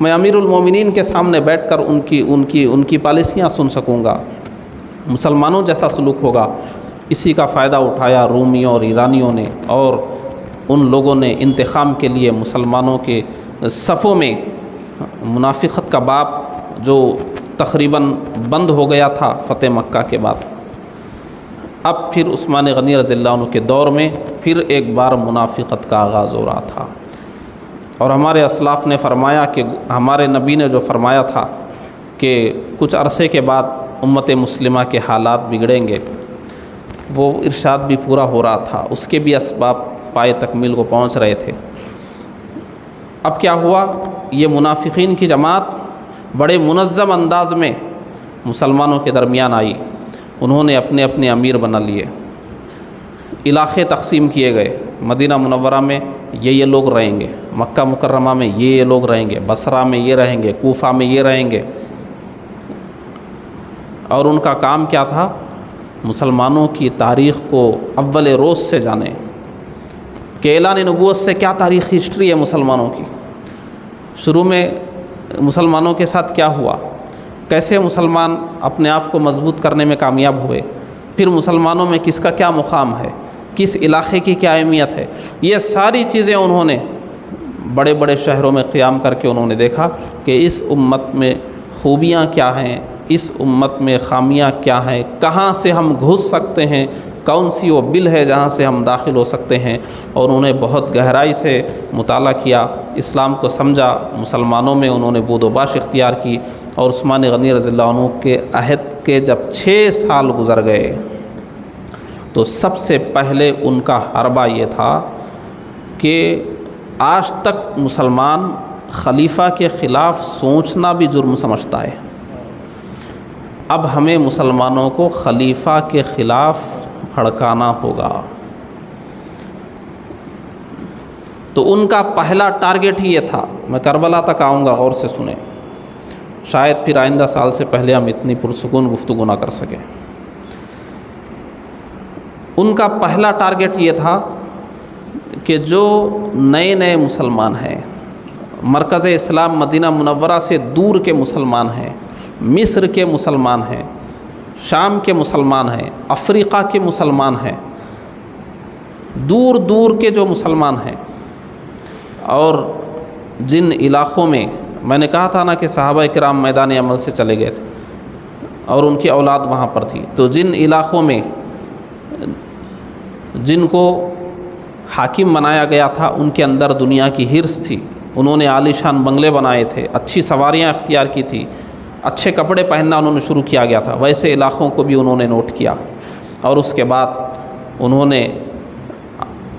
میں امیر المومنین کے سامنے بیٹھ کر ان کی پالیسیاں سن سکوں گا، مسلمانوں جیسا سلوک ہوگا۔ اسی کا فائدہ اٹھایا رومیوں اور ایرانیوں نے، اور ان لوگوں نے انتقام کے لیے مسلمانوں کے صفوں میں منافقت کا باب جو تقریباً بند ہو گیا تھا فتح مکہ کے بعد، اب پھر عثمان غنی رضی اللہ عنہ کے دور میں پھر ایک بار منافقت کا آغاز ہو رہا تھا۔ اور ہمارے اسلاف نے فرمایا کہ ہمارے نبی نے جو فرمایا تھا کہ کچھ عرصے کے بعد امت مسلمہ کے حالات بگڑیں گے، وہ ارشاد بھی پورا ہو رہا تھا، اس کے بھی اسباب پائے تکمیل کو پہنچ رہے تھے۔ اب کیا ہوا؟ یہ منافقین کی جماعت بڑے منظم انداز میں مسلمانوں کے درمیان آئی، انہوں نے اپنے اپنے امیر بنا لیے، علاقے تقسیم کیے گئے۔ مدینہ منورہ میں یہ لوگ رہیں گے، مکہ مکرمہ میں یہ لوگ رہیں گے، بصرہ میں یہ رہیں گے، کوفہ میں یہ رہیں گے۔ اور ان کا کام کیا تھا؟ مسلمانوں کی تاریخ کو اول روز سے جانیں کہ اعلان نبوت سے کیا تاریخی ہسٹری ہے مسلمانوں کی۔ شروع میں مسلمانوں کے ساتھ کیا ہوا، کیسے مسلمان اپنے آپ کو مضبوط کرنے میں کامیاب ہوئے، پھر مسلمانوں میں کس کا کیا مقام ہے، کس علاقے کی کیا اہمیت ہے، یہ ساری چیزیں انہوں نے بڑے بڑے شہروں میں قیام کر کے انہوں نے دیکھا کہ اس امت میں خوبیاں کیا ہیں، اس امت میں خامیاں کیا ہیں، کہاں سے ہم گھس سکتے ہیں، کون سی وہ بل ہے جہاں سے ہم داخل ہو سکتے ہیں۔ اور انہوں نے بہت گہرائی سے مطالعہ کیا، اسلام کو سمجھا، مسلمانوں میں انہوں نے بود و باش اختیار کی۔ اور عثمان غنی رضی اللہ عنہ کے عہد کے جب 6 سال گزر گئے تو سب سے پہلے ان کا حربہ یہ تھا کہ آج تک مسلمان خلیفہ کے خلاف سوچنا بھی جرم سمجھتا ہے، اب ہمیں مسلمانوں کو خلیفہ کے خلاف بھڑکانا ہوگا۔ تو ان کا پہلا ٹارگٹ ہی یہ تھا۔ میں کربلا تک آؤں گا، غور سے سنیں، شاید پھر آئندہ سال سے پہلے ہم اتنی پرسکون گفتگو نہ کر سکیں۔ ان کا پہلا ٹارگٹ یہ تھا کہ جو نئے مسلمان ہیں، مرکز اسلام مدینہ منورہ سے دور کے مسلمان ہیں، مصر کے مسلمان ہیں، شام کے مسلمان ہیں، افریقہ کے مسلمان ہیں، دور دور کے جو مسلمان ہیں، اور جن علاقوں میں نے کہا تھا نا کہ صحابہ کرام میدان عمل سے چلے گئے تھے اور ان کی اولاد وہاں پر تھی، تو جن علاقوں میں جن کو حاکم بنایا گیا تھا ان کے اندر دنیا کی ہرس تھی، انہوں نے عالی شان بنگلے بنائے تھے، اچھی سواریاں اختیار کی تھی، اچھے کپڑے پہننا انہوں نے شروع کیا گیا تھا، ویسے علاقوں کو بھی انہوں نے نوٹ کیا، اور اس کے بعد انہوں نے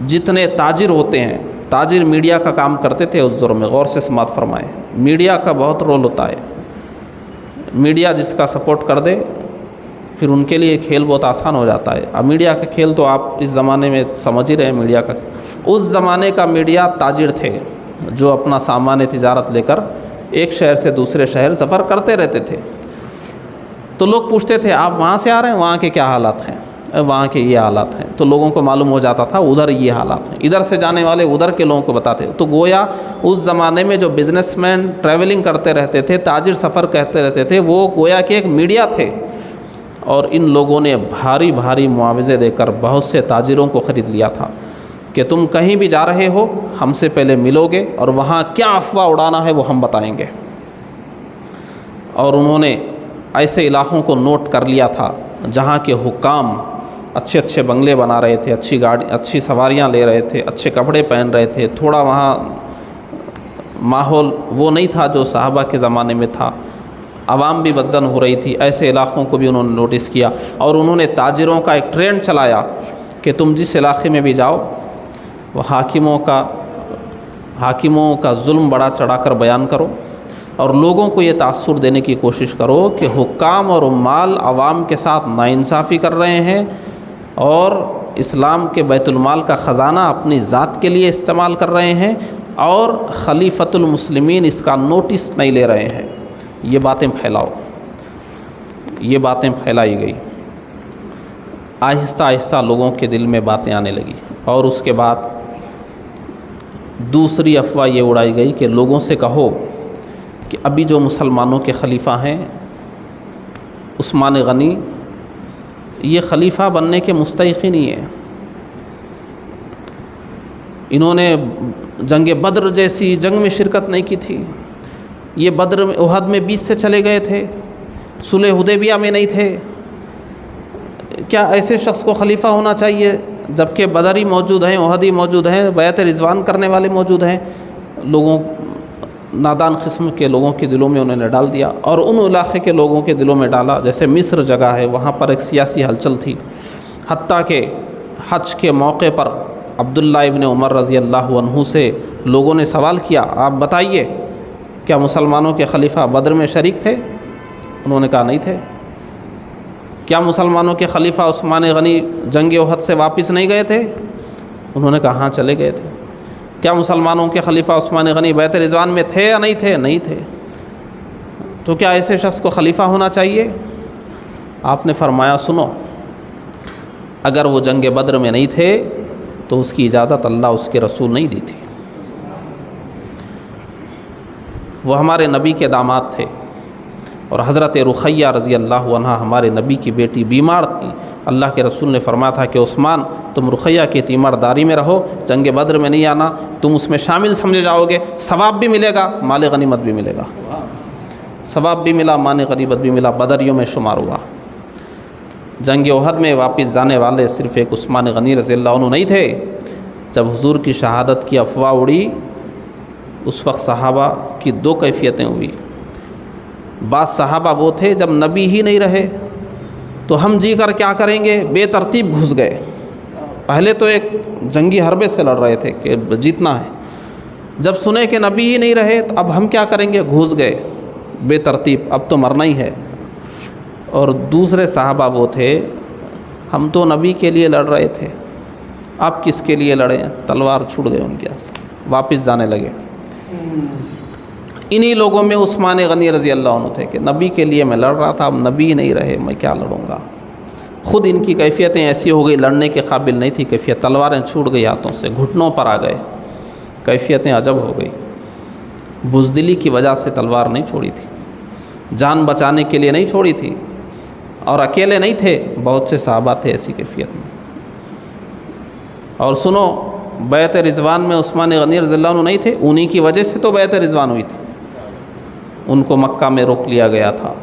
جتنے تاجر ہوتے ہیں، تاجر میڈیا کا کام کرتے تھے اس دور میں، غور سے سماعت فرمائیں، میڈیا کا بہت رول ہوتا ہے، میڈیا جس کا سپورٹ کر دے پھر ان کے لیے کھیل بہت آسان ہو جاتا ہے۔ اب میڈیا کا کھیل تو آپ اس زمانے میں سمجھ ہی رہے ہیں، میڈیا کا اس زمانے کا میڈیا تاجر تھے جو اپنا سامان تجارت لے کر ایک شہر سے دوسرے شہر سفر کرتے رہتے تھے، تو لوگ پوچھتے تھے آپ وہاں سے آ رہے ہیں، وہاں کے کیا حالات ہیں؟ وہاں کے یہ حالات ہیں، تو لوگوں کو معلوم ہو جاتا تھا ادھر یہ حالات ہیں، ادھر سے جانے والے ادھر کے لوگوں کو بتاتے، تو گویا اس زمانے میں جو بزنس مین ٹریولنگ کرتے رہتے تھے، تاجر سفر کہتے رہتے تھے، وہ گویا کہ ایک میڈیا تھے، اور ان لوگوں نے بھاری بھاری معاوضے دے کر بہت سے تاجروں کو خرید لیا تھا کہ تم کہیں بھی جا رہے ہو ہم سے پہلے ملو گے اور وہاں کیا افواہ اڑانا ہے وہ ہم بتائیں گے، اور انہوں نے ایسے علاقوں کو نوٹ کر لیا تھا جہاں کے حکام اچھے اچھے بنگلے بنا رہے تھے، اچھی گاڑی اچھی سواریاں لے رہے تھے، اچھے کپڑے پہن رہے تھے، تھوڑا وہاں ماحول وہ نہیں تھا جو صحابہ کے زمانے میں تھا، عوام بھی بدزن ہو رہی تھی، ایسے علاقوں کو بھی انہوں نے نوٹس کیا، اور انہوں نے تاجروں کا ایک ٹرینڈ چلایا کہ تم جس علاقے میں بھی جاؤ وہ حاکموں کا ظلم بڑا چڑھا کر بیان کرو، اور لوگوں کو یہ تاثر دینے کی کوشش کرو کہ حکام اور عمال عوام کے ساتھ ناانصافی کر رہے ہیں اور اسلام کے بیت المال کا خزانہ اپنی ذات کے لیے استعمال کر رہے ہیں، اور خلیفۃ المسلمین اس کا نوٹس نہیں لے رہے ہیں، یہ باتیں پھیلاؤ۔ یہ باتیں پھیلائی گئی، آہستہ آہستہ لوگوں کے دل میں باتیں آنے لگی، اور اس کے بعد دوسری افواہ یہ اڑائی گئی کہ لوگوں سے کہو کہ ابھی جو مسلمانوں کے خلیفہ ہیں عثمان غنی، یہ خلیفہ بننے کے مستحق ہی نہیں ہے، انہوں نے جنگ بدر جیسی جنگ میں شرکت نہیں کی تھی، یہ بدر میں احد میں 20 سے چلے گئے تھے، صلح حدیبیہ میں نہیں تھے، کیا ایسے شخص کو خلیفہ ہونا چاہیے جبکہ بدری موجود ہیں، احدی موجود ہیں، بیعت رضوان کرنے والے موجود ہیں؟ لوگوں نادان قسم کے لوگوں کے دلوں میں انہوں نے ڈال دیا، اور ان علاقے کے لوگوں کے دلوں میں ڈالا جیسے مصر جگہ ہے، وہاں پر ایک سیاسی ہلچل تھی، حتیٰ کہ حج کے موقع پر عبداللہ ابن عمر رضی اللہ عنہ سے لوگوں نے سوال کیا آپ بتائیے کیا مسلمانوں کے خلیفہ بدر میں شریک تھے؟ انہوں نے کہا نہیں تھے۔ کیا مسلمانوں کے خلیفہ عثمان غنی جنگ احد سے واپس نہیں گئے تھے؟ انہوں نے کہا ہاں چلے گئے تھے۔ کیا مسلمانوں کے خلیفہ عثمان غنی بیعت رضوان میں تھے یا نہیں تھے؟ نہیں تھے۔ تو کیا ایسے شخص کو خلیفہ ہونا چاہیے؟ آپ نے فرمایا سنو، اگر وہ جنگ بدر میں نہیں تھے تو اس کی اجازت اللہ اس کے رسول نہیں دی تھی، وہ ہمارے نبی کے داماد تھے، اور حضرت رقیہ رضی اللہ عنہ ہمارے نبی کی بیٹی بیمار تھی، اللہ کے رسول نے فرمایا تھا کہ عثمان تم رقیہ کی تیمارداری میں رہو، جنگ بدر میں نہیں آنا، تم اس میں شامل سمجھے جاؤ گے، ثواب بھی ملے گا، مال غنیمت بھی ملے گا، ثواب بھی ملا، مال غنیمت بھی ملا، بدریوں میں شمار ہوا۔ جنگ احد میں واپس جانے والے صرف ایک عثمان غنی رضی اللہ عنہ نہیں تھے۔ جب حضور کی شہادت کی افواہ اڑی اس وقت صحابہ کی دو کیفیتیں ہوئی، بعض صحابہ وہ تھے جب نبی ہی نہیں رہے تو ہم جی کر کیا کریں گے، بے ترتیب گھس گئے، پہلے تو ایک جنگی حربے سے لڑ رہے تھے کہ جیتنا ہے، جب سنے کہ نبی ہی نہیں رہے تو اب ہم کیا کریں گے، گھس گئے بے ترتیب، اب تو مرنا ہی ہے۔ اور دوسرے صحابہ وہ تھے ہم تو نبی کے لیے لڑ رہے تھے، آپ کس کے لیے لڑیں، تلوار چھوٹ گئے ان کے ہاتھ سے، واپس جانے لگے۔ انہی لوگوں میں عثمان غنی رضی اللہ عنہ تھے کہ نبی کے لیے میں لڑ رہا تھا، اب نبی نہیں رہے میں کیا لڑوں گا۔ خود ان کی کیفیتیں ایسی ہو گئی، لڑنے کے قابل نہیں تھی کیفیت، تلواریں چھوٹ گئی ہاتھوں سے، گھٹنوں پر آ گئے، کیفیتیں عجب ہو گئی۔ بزدلی کی وجہ سے تلوار نہیں چھوڑی تھی، جان بچانے کے لیے نہیں چھوڑی تھی، اور اکیلے نہیں تھے، بہت سے صحابہ تھے ایسی کیفیت میں۔ اور سنو، بیعت رضوان میں عثمان غنی رضی اللہ عنہ نہیں تھے، انہی کی وجہ سے تو بیعت رضوان ہوئی تھی۔ ان کو مکہ میں روک لیا گیا تھا،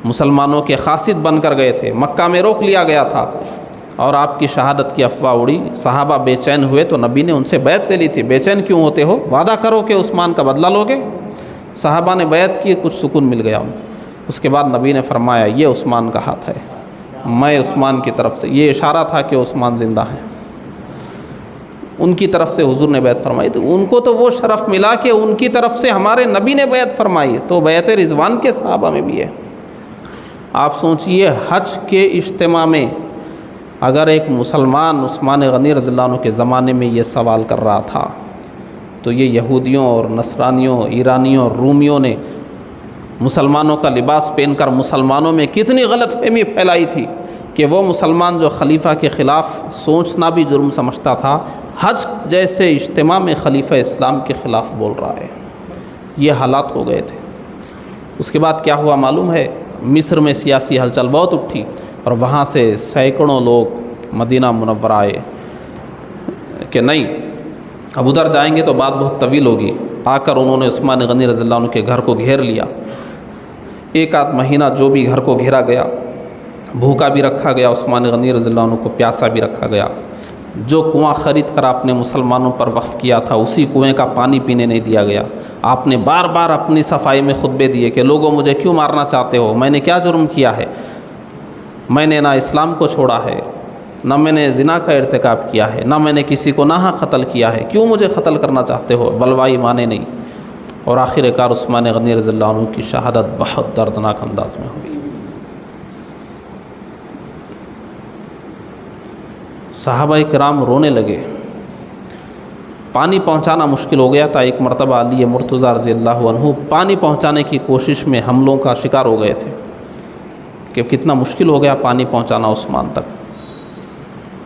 مسلمانوں کے قاصد بن کر گئے تھے، مکہ میں روک لیا گیا تھا، اور آپ کی شہادت کی افواہ اڑی، صحابہ بے چین ہوئے تو نبی نے ان سے بیعت لے لی تھی۔ بے چین کیوں ہوتے ہو؟ وعدہ کرو کہ عثمان کا بدلہ لوگے۔ صحابہ نے بیعت کی، کچھ سکون مل گیا ان کو۔ اس کے بعد نبی نے فرمایا یہ عثمان کا ہاتھ ہے، میں عثمان کی طرف سے، یہ اشارہ تھا کہ عثمان زندہ ہے، ان کی طرف سے حضور نے بیعت فرمائی۔ تو ان کو تو وہ شرف ملا کہ ان کی طرف سے ہمارے نبی نے بیعت فرمائی، تو بیعت رضوان کے صحابہ میں بھی ہے۔ آپ سوچئے حج کے اجتماع میں اگر ایک مسلمان عثمان غنی رضی اللہ عنہ کے زمانے میں یہ سوال کر رہا تھا تو یہ یہودیوں اور نصرانیوں، ایرانیوں اور رومیوں نے مسلمانوں کا لباس پہن کر مسلمانوں میں کتنی غلط فہمی پھیلائی تھی کہ وہ مسلمان جو خلیفہ کے خلاف سوچنا بھی جرم سمجھتا تھا، حج جیسے اجتماع میں خلیفہ اسلام کے خلاف بول رہا ہے۔ یہ حالات ہو گئے تھے۔ اس کے بعد کیا ہوا معلوم ہے؟ مصر میں سیاسی ہلچل بہت اٹھی اور وہاں سے سینکڑوں لوگ مدینہ منورہ آئے کہ نہیں، اب ادھر جائیں گے تو بات بہت طویل ہوگی۔ آ کر انہوں نے عثمان غنی رضی اللہ عنہ کے گھر کو گھیر لیا۔ ایک آدھ مہینہ جو بھی گھر کو گھیرا گیا، بھوکا بھی رکھا گیا، عثمان غنی رضی اللہ عنہ کو پیاسا بھی رکھا گیا۔ جو کنواں خرید کر آپ نے مسلمانوں پر وقف کیا تھا اسی کنویں کا پانی پینے نہیں دیا گیا۔ آپ نے بار بار اپنی صفائی میں خطبے دیے کہ لوگوں مجھے کیوں مارنا چاہتے ہو، میں نے کیا جرم کیا ہے، میں نے نہ اسلام کو چھوڑا ہے، نہ میں نے زنا کا ارتکاب کیا ہے، نہ میں نے کسی کو ناحق قتل کیا ہے، کیوں مجھے قتل کرنا چاہتے ہو؟ بلوائی مانے نہیں۔ اور آخر کار عثمان غنی رضی اللہ عنہ کی شہادت بہت دردناک انداز میں ہوئی۔ صحابہ کرام رونے لگے، پانی پہنچانا مشکل ہو گیا تھا۔ ایک مرتبہ علی مرتضیٰ رضی اللہ عنہ پانی پہنچانے کی کوشش میں حملوں کا شکار ہو گئے تھے کہ کتنا مشکل ہو گیا پانی پہنچانا عثمان تک،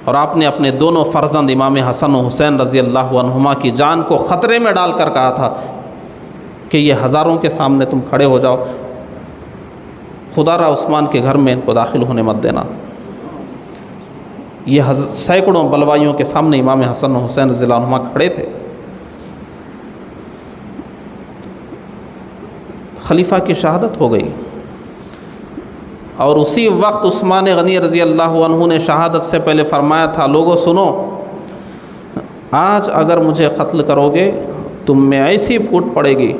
اور آپ نے اپنے دونوں فرزند امام حسن و حسین رضی اللہ عنہما کی جان کو خطرے میں ڈال کر کہا تھا کہ یہ ہزاروں کے سامنے تم کھڑے ہو جاؤ، خدا را عثمان کے گھر میں ان کو داخل ہونے مت دینا۔ یہ سینکڑوں بلوائیوں کے سامنے امام حسن و حسین رضی اللہ عنہما کھڑے تھے۔ خلیفہ کی شہادت ہو گئی، اور اسی وقت عثمان غنی رضی اللہ عنہ نے شہادت سے پہلے فرمایا تھا، لوگوں سنو، آج اگر مجھے قتل کرو گے تم میں ایسی پھوٹ پڑے گی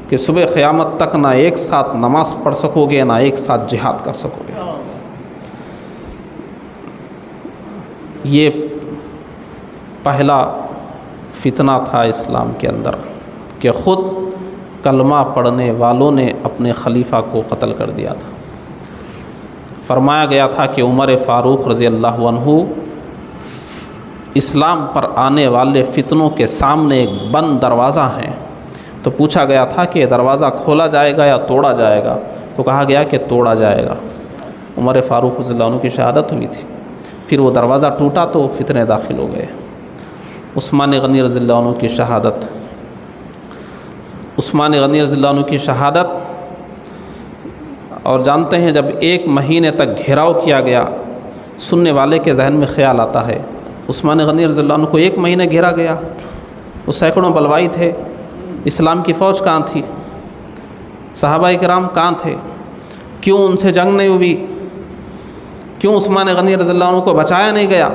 کہ صبح قیامت تک نہ ایک ساتھ نماز پڑھ سکو گے، نہ ایک ساتھ جہاد کر سکو گے۔ یہ پہلا فتنہ تھا اسلام کے اندر کہ خود کلمہ پڑھنے والوں نے اپنے خلیفہ کو قتل کر دیا تھا۔ فرمایا گیا تھا کہ عمر فاروق رضی اللہ عنہ اسلام پر آنے والے فتنوں کے سامنے ایک بند دروازہ ہے، تو پوچھا گیا تھا کہ یہ دروازہ کھولا جائے گا یا توڑا جائے گا، تو کہا گیا کہ توڑا جائے گا۔ عمر فاروق رضی اللہ عنہ کی شہادت ہوئی تھی، پھر وہ دروازہ ٹوٹا تو فتنے داخل ہو گئے۔ عثمان غنی رضی اللہ عنہ کی شہادت، عثمان غنی رضی اللہ عنہ کی شہادت، اور جانتے ہیں جب ایک مہینے تک گھیراؤ کیا گیا، سننے والے کے ذہن میں خیال آتا ہے عثمان غنی رضی اللہ عنہ کو ایک مہینے گھیرا گیا، وہ سینکڑوں بلوائی تھے، اسلام کی فوج کہاں تھی، صحابہ کرام کہاں تھے، کیوں ان سے جنگ نہیں ہوئی، کیوں عثمان غنی رضی اللہ عنہ کو بچایا نہیں گیا؟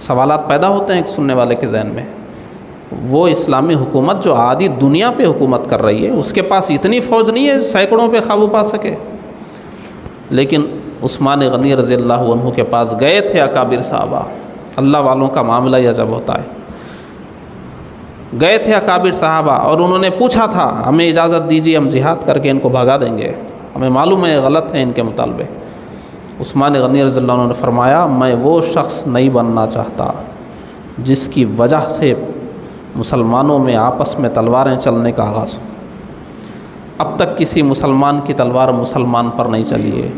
سوالات پیدا ہوتے ہیں ایک سننے والے کے ذہن میں۔ وہ اسلامی حکومت جو آدھی دنیا پہ حکومت کر رہی ہے، اس کے پاس اتنی فوج نہیں ہے سینکڑوں پہ قابو پا سکے، لیکن عثمان غنی رضی اللہ عنہ کے پاس گئے تھے اکابر صحابہ۔ اللہ والوں کا معاملہ یہ جب ہوتا ہے، گئے تھے اکابر صحابہ اور انہوں نے پوچھا تھا ہمیں اجازت دیجیے، ہم جہاد کر کے ان کو بھگا دیں گے، ہمیں معلوم ہے غلط ہے ان کے مطالبے۔ عثمان غنی رضی اللہ عنہ نے فرمایا میں وہ شخص نہیں بننا چاہتا جس کی وجہ سے مسلمانوں میں آپس میں تلواریں چلنے کا آغاز ہو۔ اب تک کسی مسلمان کی تلوار مسلمان پر نہیں چلی ہے،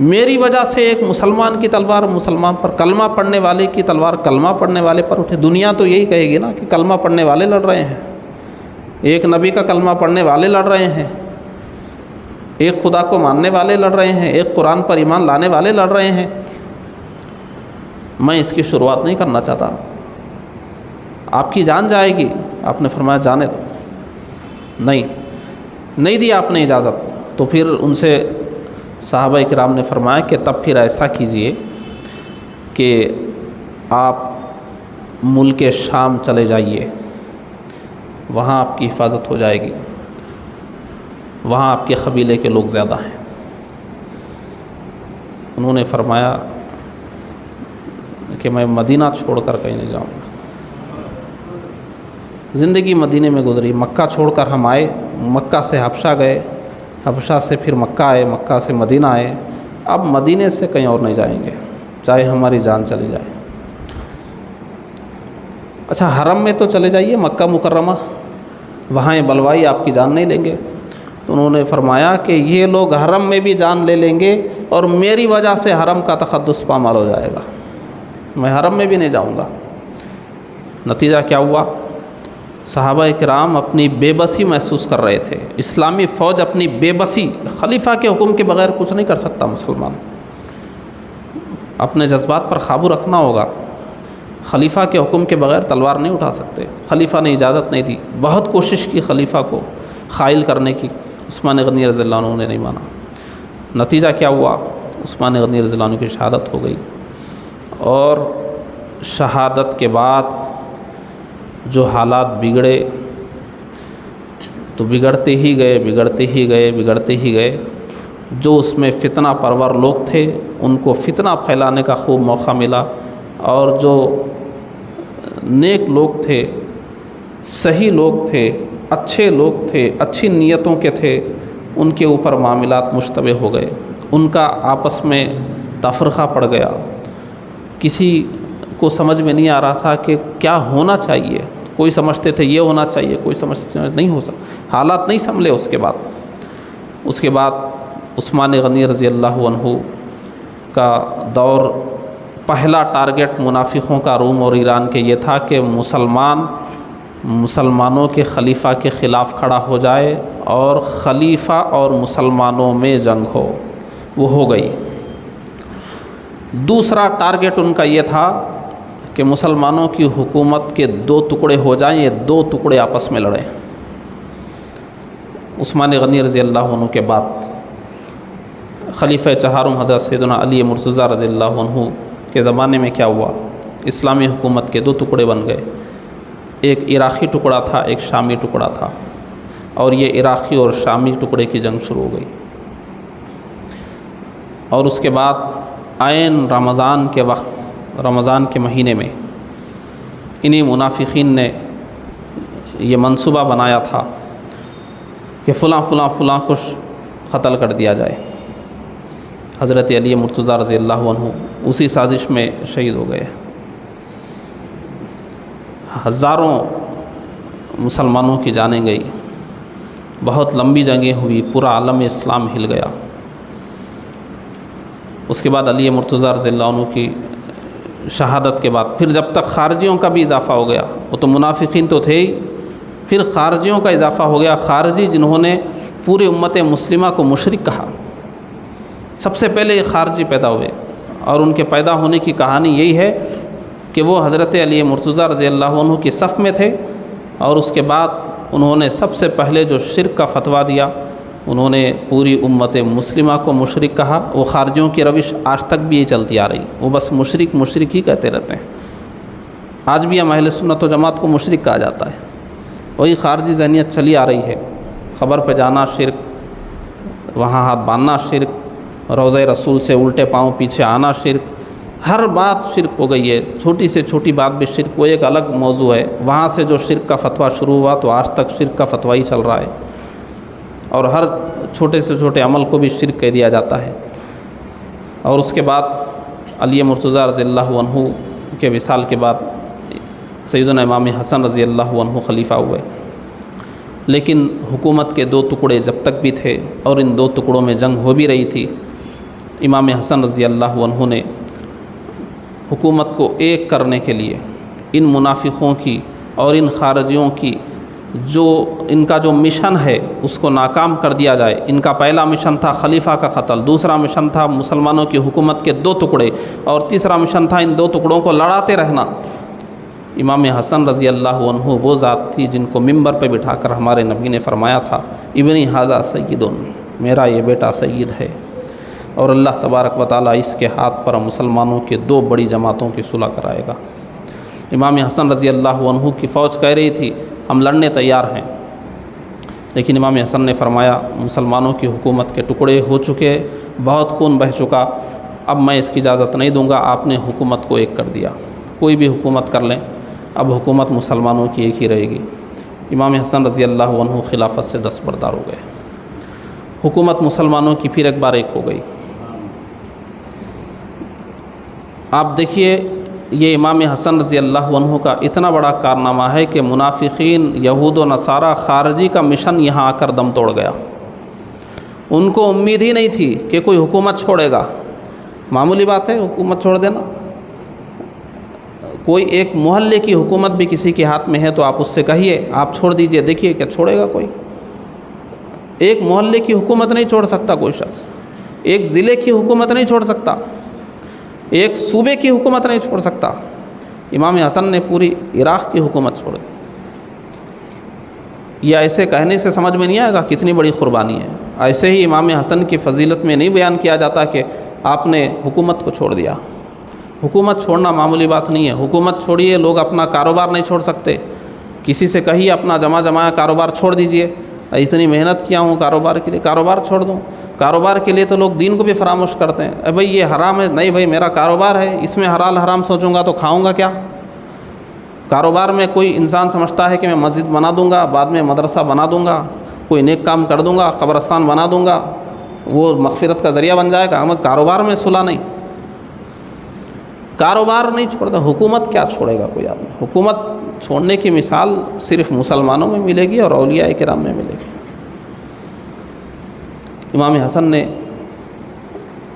میری وجہ سے ایک مسلمان کی تلوار مسلمان پر، کلمہ پڑھنے والے کی تلوار کلمہ پڑھنے والے پر اٹھے۔ دنیا تو یہی کہے گی نا کہ کلمہ پڑھنے والے لڑ رہے ہیں، ایک نبی کا کلمہ پڑھنے والے لڑ رہے ہیں، ایک خدا کو ماننے والے لڑ رہے ہیں، ایک قرآن پر ایمان لانے والے لڑ رہے ہیں، میں اس کی شروعات نہیں کرنا چاہتا، آپ کی جان جائے گی۔ آپ نے فرمایا جانے دو، نہیں دی آپ نے اجازت۔ تو پھر ان سے صحابہ کرام نے فرمایا کہ تب پھر ایسا کیجئے کہ آپ ملک شام چلے جائیے، وہاں آپ کی حفاظت ہو جائے گی، وہاں آپ کے قبیلے کے لوگ زیادہ ہیں۔ انہوں نے فرمایا کہ میں مدینہ چھوڑ کر کہیں نہیں جاؤں گا۔ زندگی مدینے میں گزری، مکہ چھوڑ کر ہم آئے، مکہ سے حبشہ گئے، حبشہ سے پھر مکہ آئے، مکہ سے مدینہ آئے، اب مدینے سے کہیں اور نہیں جائیں گے، چاہے ہماری جان چلی جائے۔ اچھا حرم میں تو چلے جائیے، مکہ مکرمہ، وہاں بلوائی آپ کی جان نہیں لیں گے۔ تو انہوں نے فرمایا کہ یہ لوگ حرم میں بھی جان لے لیں گے اور میری وجہ سے حرم کا تقدس پامال ہو جائے گا، میں حرم میں بھی نہیں جاؤں گا۔ نتیجہ کیا ہوا؟ صحابہ کرام اپنی بے بسی محسوس کر رہے تھے، اسلامی فوج اپنی بے بسی، خلیفہ کے حکم کے بغیر کچھ نہیں کر سکتا مسلمان، اپنے جذبات پر قابو رکھنا ہوگا، خلیفہ کے حکم کے بغیر تلوار نہیں اٹھا سکتے۔ خلیفہ نے اجازت نہیں دی، بہت کوشش کی خلیفہ کو خائل کرنے کی، عثمان غنی رضی اللہ عنہ نے نہیں مانا۔ نتیجہ کیا ہوا؟ عثمان غنی رضی اللہ عنہ کی شہادت ہو گئی، اور شہادت کے بعد جو حالات بگڑے تو بگڑتے ہی گئے، جو اس میں فتنہ پرور لوگ تھے ان کو فتنہ پھیلانے کا خوب موقع ملا، اور جو نیک لوگ تھے، صحیح لوگ تھے، اچھے لوگ تھے، اچھی نیتوں کے تھے، ان کے اوپر معاملات مشتبہ ہو گئے، ان کا آپس میں تفرقہ پڑ گیا، کسی کو سمجھ میں نہیں آ رہا تھا کہ کیا ہونا چاہیے، کوئی سمجھتے تھے یہ ہونا چاہیے، کوئی سمجھتے نہیں ہو سکتا، حالات نہیں سنبھلے۔ اس کے بعد عثمان غنی رضی اللہ عنہ کا دور، پہلا ٹارگٹ منافقوں کا روم اور ایران کے یہ تھا کہ مسلمانوں کے خلیفہ کے خلاف کھڑا ہو جائے اور خلیفہ اور مسلمانوں میں جنگ ہو، وہ ہو گئی۔ دوسرا ٹارگٹ ان کا یہ تھا کہ مسلمانوں کی حکومت کے دو ٹکڑے ہو جائیں، یہ دو ٹکڑے آپس میں لڑیں۔ عثمان غنی رضی اللہ عنہ کے بعد خلیفہ چہارم حضرت سیدنا علی مرتضیٰ رضی اللہ عنہ کے زمانے میں کیا ہوا؟ اسلامی حکومت کے دو ٹکڑے بن گئے، ایک عراقی ٹکڑا تھا، ایک شامی ٹکڑا تھا، اور یہ عراقی اور شامی ٹکڑے کی جنگ شروع ہو گئی۔ اور اس کے بعد عین رمضان کے وقت، رمضان کے مہینے میں انہی منافقین نے یہ منصوبہ بنایا تھا کہ فلاں کو قتل کر دیا جائے۔ حضرت علی مرتضیٰ رضی اللہ عنہ اسی سازش میں شہید ہو گئے۔ ہزاروں مسلمانوں کی جانیں گئی، بہت لمبی جنگیں ہوئی، پورا عالم اسلام ہل گیا۔ اس کے بعد علی مرتضیٰ رضی اللہ عنہ کی شہادت کے بعد پھر جب تک خارجیوں کا بھی اضافہ ہو گیا، وہ تو منافقین تو تھے ہی، پھر خارجیوں کا اضافہ ہو گیا، خارجی جنہوں نے پوری امت مسلمہ کو مشرک کہا۔ سب سے پہلے یہ خارجی پیدا ہوئے، اور ان کے پیدا ہونے کی کہانی یہی ہے کہ وہ حضرت علی مرتضیٰ رضی اللہ عنہ کی صف میں تھے، اور اس کے بعد انہوں نے سب سے پہلے جو شرک کا فتویٰ دیا، انہوں نے پوری امت مسلمہ کو مشرک کہا۔ وہ خارجیوں کی روش آج تک بھی یہ چلتی آ رہی، وہ بس مشرک ہی کہتے رہتے ہیں۔ آج بھی ہم اہل سنت و جماعت کو مشرک کہا جاتا ہے، وہی خارجی ذہنیت چلی آ رہی ہے۔ قبر پہ جانا شرک، وہاں ہاتھ باندھنا شرک، روضہ رسول سے الٹے پاؤں پیچھے آنا شرک، ہر بات شرک ہو گئی ہے، چھوٹی سے چھوٹی بات بھی شرک، وہ ایک الگ موضوع ہے۔ وہاں سے جو شرک کا فتویٰ شروع ہوا تو آج تک شرک کا فتویٰ ہی چل رہا ہے، اور ہر چھوٹے سے چھوٹے عمل کو بھی شرک کہہ دیا جاتا ہے۔ اور اس کے بعد علی مرتضیٰ رضی اللہ عنہ کے وصال کے بعد سیدنا امام حسن رضی اللہ عنہ خلیفہ ہوئے، لیکن حکومت کے دو ٹکڑے جب تک بھی تھے اور ان دو ٹکڑوں میں جنگ ہو بھی رہی تھی، امام حسن رضی اللہ عنہ نے حکومت کو ایک کرنے کے لیے ان منافقوں کی اور ان خارجیوں کی جو ان کا جو مشن ہے اس کو ناکام کر دیا جائے۔ ان کا پہلا مشن تھا خلیفہ کا قتل، دوسرا مشن تھا مسلمانوں کی حکومت کے 2 ٹکڑے، اور تیسرا مشن تھا ان 2 ٹکڑوں کو لڑاتے رہنا۔ امام حسن رضی اللہ عنہ وہ ذات تھی جن کو ممبر پہ بٹھا کر ہمارے نبی نے فرمایا تھا ابنی ھذا سید، میرا یہ بیٹا سید ہے، اور اللہ تبارک و تعالیٰ اس کے ہاتھ پر مسلمانوں کے 2 بڑی جماعتوں کی صلح کرائے گا۔ امام حسن رضی اللہ عنہ کی فوج کہہ رہی تھی ہم لڑنے تیار ہیں، لیکن امام حسن نے فرمایا مسلمانوں کی حکومت کے ٹکڑے ہو چکے، بہت خون بہہ چکا، اب میں اس کی اجازت نہیں دوں گا۔ آپ نے حکومت کو ایک کر دیا، کوئی بھی حکومت کر لیں، اب حکومت مسلمانوں کی ایک ہی رہے گی۔ امام حسن رضی اللہ عنہ خلافت سے دستبردار ہو گئے، حکومت مسلمانوں کی پھر ایک بار ایک ہو گئی۔ آپ دیکھیے یہ امام حسن رضی اللہ عنہ کا اتنا بڑا کارنامہ ہے کہ منافقین یہود و نصارہ خارجی کا مشن یہاں آ کر دم توڑ گیا۔ ان کو امید ہی نہیں تھی کہ کوئی حکومت چھوڑے گا، معمولی بات ہے حکومت چھوڑ دینا، کوئی ایک محلے کی حکومت بھی کسی کے ہاتھ میں ہے تو آپ اس سے کہیے آپ چھوڑ دیجئے، دیکھیے کیا چھوڑے گا کوئی؟ ایک محلے کی حکومت نہیں چھوڑ سکتا کوئی شخص، ایک ضلع کی حکومت نہیں چھوڑ سکتا، ایک صوبے کی حکومت نہیں چھوڑ سکتا۔ امام حسن نے پوری عراق کی حکومت چھوڑ دی۔ یہ ایسے کہنے سے سمجھ میں نہیں آئے گا کتنی بڑی قربانی ہے۔ ایسے ہی امام حسن کی فضیلت میں نہیں بیان کیا جاتا کہ آپ نے حکومت کو چھوڑ دیا۔ حکومت چھوڑنا معمولی بات نہیں ہے، حکومت چھوڑیے، لوگ اپنا کاروبار نہیں چھوڑ سکتے، کسی سے کہیے اپنا جمع جمایا کاروبار چھوڑ دیجئے، اتنی محنت کیا ہوں کاروبار کے لیے، کاروبار چھوڑ دوں؟ کاروبار کے لیے تو لوگ دین کو بھی فراموش کرتے ہیں، بھائی یہ حرام ہے، نہیں بھائی میرا کاروبار ہے، اس میں حلال حرام سوچوں گا تو کھاؤں گا کیا؟ کاروبار میں کوئی انسان سمجھتا ہے کہ میں مسجد بنا دوں گا، بعد میں مدرسہ بنا دوں گا، کوئی نیک کام کر دوں گا، قبرستان بنا دوں گا، وہ مغفرت کا ذریعہ بن جائے گا، ہمیں کاروبار میں صلح نہیں، کاروبار نہیں چھوڑتا، حکومت کیا چھوڑے گا کوئی آدمی؟ حکومت چھوڑنے کی مثال صرف مسلمانوں میں ملے گی اور اولیاء کرام میں ملے گی۔ امام حسن نے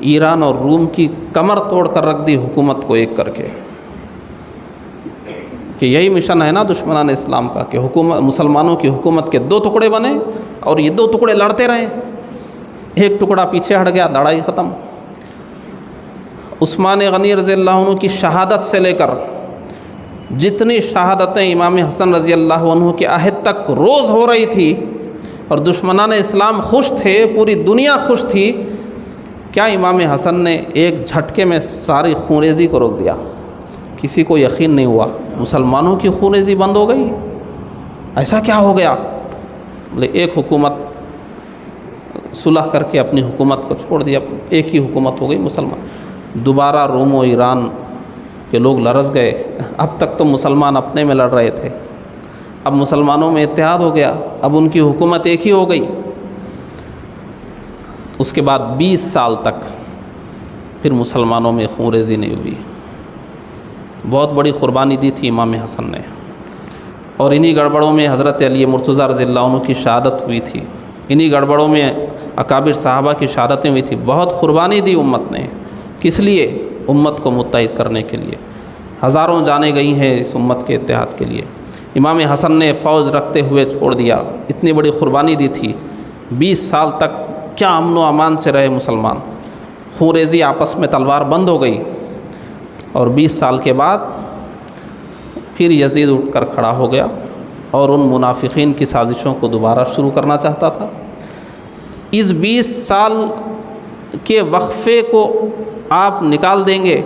ایران اور روم کی کمر توڑ کر رکھ دی حکومت کو ایک کر کے، کہ یہی مشن ہے نا دشمنان اسلام کا کہ حکومت مسلمانوں کی حکومت کے 2 ٹکڑے بنے اور یہ 2 ٹکڑے لڑتے رہیں، ایک ٹکڑا پیچھے ہٹ گیا، لڑائی ختم۔ عثمان غنی رضی اللہ عنہ کی شہادت سے لے کر جتنی شہادتیں امام حسن رضی اللہ عنہ کے عہد تک روز ہو رہی تھی اور دشمنان اسلام خوش تھے، پوری دنیا خوش تھی، کیا امام حسن نے ایک جھٹکے میں ساری خونریزی کو روک دیا؟ کسی کو یقین نہیں ہوا، مسلمانوں کی خونریزی بند ہو گئی، ایسا کیا ہو گیا؟ بولے ایک حکومت صلح کر کے اپنی حکومت کو چھوڑ دیا، ایک ہی حکومت ہو گئی مسلمان۔ دوبارہ روم و ایران کے لوگ لرز گئے، اب تک تو مسلمان اپنے میں لڑ رہے تھے، اب مسلمانوں میں اتحاد ہو گیا، اب ان کی حکومت ایک ہی ہو گئی۔ اس کے بعد 20 سال تک پھر مسلمانوں میں خونریزی نہیں ہوئی۔ بہت بڑی قربانی دی تھی امام حسن نے، اور انہی گڑبڑوں میں حضرت علی مرتضیٰ رضی اللہ عنہ کی شہادت ہوئی تھی، انہی گڑبڑوں میں اکابر صحابہ کی شہادتیں ہوئی تھی۔ بہت قربانی دی امت نے، کس لیے؟ امت کو متحد کرنے کے لیے، ہزاروں جانیں گئی ہیں اس امت کے اتحاد کے لیے۔ امام حسن نے فوج رکھتے ہوئے چھوڑ دیا، اتنی بڑی قربانی دی تھی۔ 20 سال تک کیا امن و امان سے رہے مسلمان، خونریزی آپس میں تلوار بند ہو گئی، اور 20 سال کے بعد پھر یزید اٹھ کر کھڑا ہو گیا اور ان منافقین کی سازشوں کو دوبارہ شروع کرنا چاہتا تھا۔ اس 20 سال کے وقفے کو آپ نکال دیں گے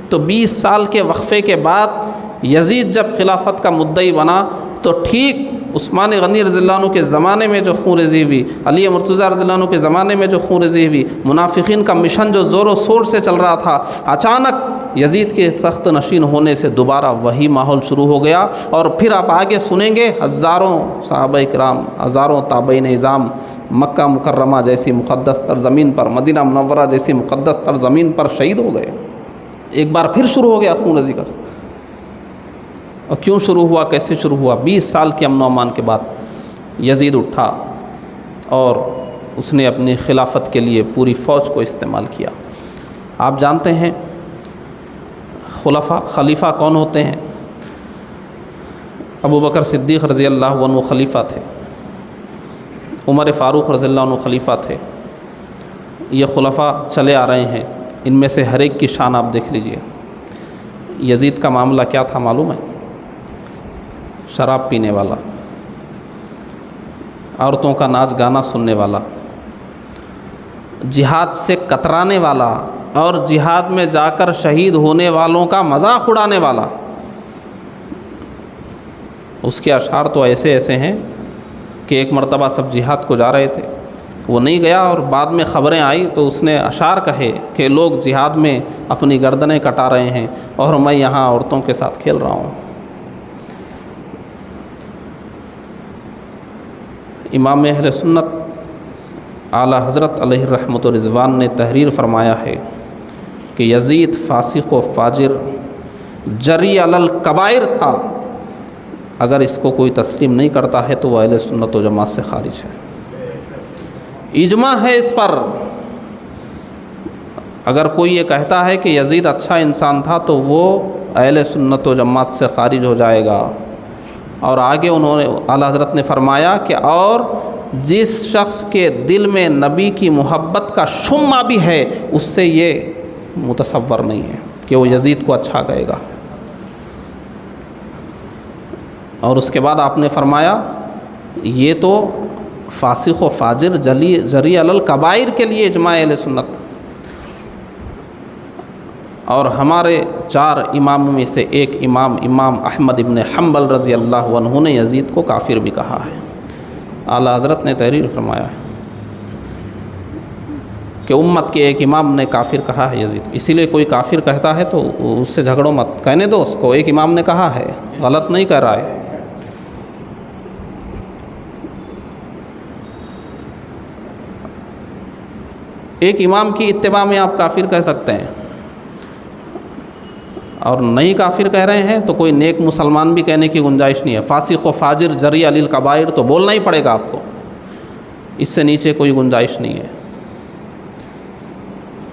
تو 20 سال کے وقفے کے بعد یزید جب خلافت کا مدعی بنا تو ٹھیک عثمان غنی رضی اللہ عنہ کے زمانے میں جو خونریزی ہوئی، علی مرتضیٰ رضی اللہ عنہ کے زمانے میں جو خونریزی ہوئی، منافقین کا مشن جو زور و شور سے چل رہا تھا، اچانک یزید کے تخت نشین ہونے سے دوبارہ وہی ماحول شروع ہو گیا۔ اور پھر آپ آگے سنیں گے ہزاروں صحابہ کرام، ہزاروں تابعین اعظام مکہ مکرمہ جیسی مقدس سرزمین پر، مدینہ منورہ جیسی مقدس سرزمین پر شہید ہو گئے۔ ایک بار پھر شروع ہو گیا خونریزی کا۔ اور کیوں شروع ہوا، کیسے شروع ہوا؟ 20 سال کے امن و امان کے بعد یزید اٹھا اور اس نے اپنی خلافت کے لیے پوری فوج کو استعمال کیا۔ آپ جانتے ہیں خلیفہ کون ہوتے ہیں؟ ابو بکر صدیق رضی اللہ عنہ خلیفہ تھے، عمر فاروق رضی اللہ عنہ خلیفہ تھے، یہ خلفاء چلے آ رہے ہیں، ان میں سے ہر ایک کی شان آپ دیکھ لیجئے۔ یزید کا معاملہ کیا تھا معلوم ہے؟ شراب پینے والا، عورتوں کا ناچ گانا سننے والا، جہاد سے کترانے والا اور جہاد میں جا کر شہید ہونے والوں کا مذاق اڑانے والا۔ اس کے اشعار تو ایسے ایسے ہیں کہ ایک مرتبہ سب جہاد کو جا رہے تھے، وہ نہیں گیا اور بعد میں خبریں آئی تو اس نے اشعار کہے کہ لوگ جہاد میں اپنی گردنیں کٹا رہے ہیں اور میں یہاں عورتوں کے ساتھ کھیل رہا ہوں۔ امام اہل سنت اعلیٰ حضرت علیہ رحمت و رضوان نے تحریر فرمایا ہے کہ یزید فاسق و فاجر جری علی الکبائر تھا، اگر اس کو کوئی تسلیم نہیں کرتا ہے تو وہ اہل سنت و جماعت سے خارج ہے۔ اجماع ہے اس پر۔ اگر کوئی یہ کہتا ہے کہ یزید اچھا انسان تھا تو وہ اہل سنت و جماعت سے خارج ہو جائے گا۔ اور آگے انہوں نے اعلیٰ حضرت نے فرمایا کہ اور جس شخص کے دل میں نبی کی محبت کا شمع بھی ہے اس سے یہ متصور نہیں ہے کہ وہ یزید کو اچھا کہے گا۔ اور اس کے بعد آپ نے فرمایا یہ تو فاسق و فاجر جری علی الکبائر کے لیے اجماع اہل سنت، اور ہمارے 4 اماموں میں سے ایک امام احمد ابن حنبل رضی اللہ عنہ نے یزید کو کافر بھی کہا ہے۔ اعلیٰ حضرت نے تحریر فرمایا ہے کہ امت کے ایک امام نے کافر کہا ہے یزید، اسی لیے کوئی کافر کہتا ہے تو اس سے جھگڑو مت، کہنے دو اس کو، ایک امام نے کہا ہے، غلط نہیں کہہ رہا ہے۔ ایک امام کی اتباع میں آپ کافر کہہ سکتے ہیں، اور نہیں کافر کہہ رہے ہیں تو کوئی نیک مسلمان بھی کہنے کی گنجائش نہیں ہے۔ فاسق و فاجر جری علی الکبائر تو بولنا ہی پڑے گا آپ کو، اس سے نیچے کوئی گنجائش نہیں ہے۔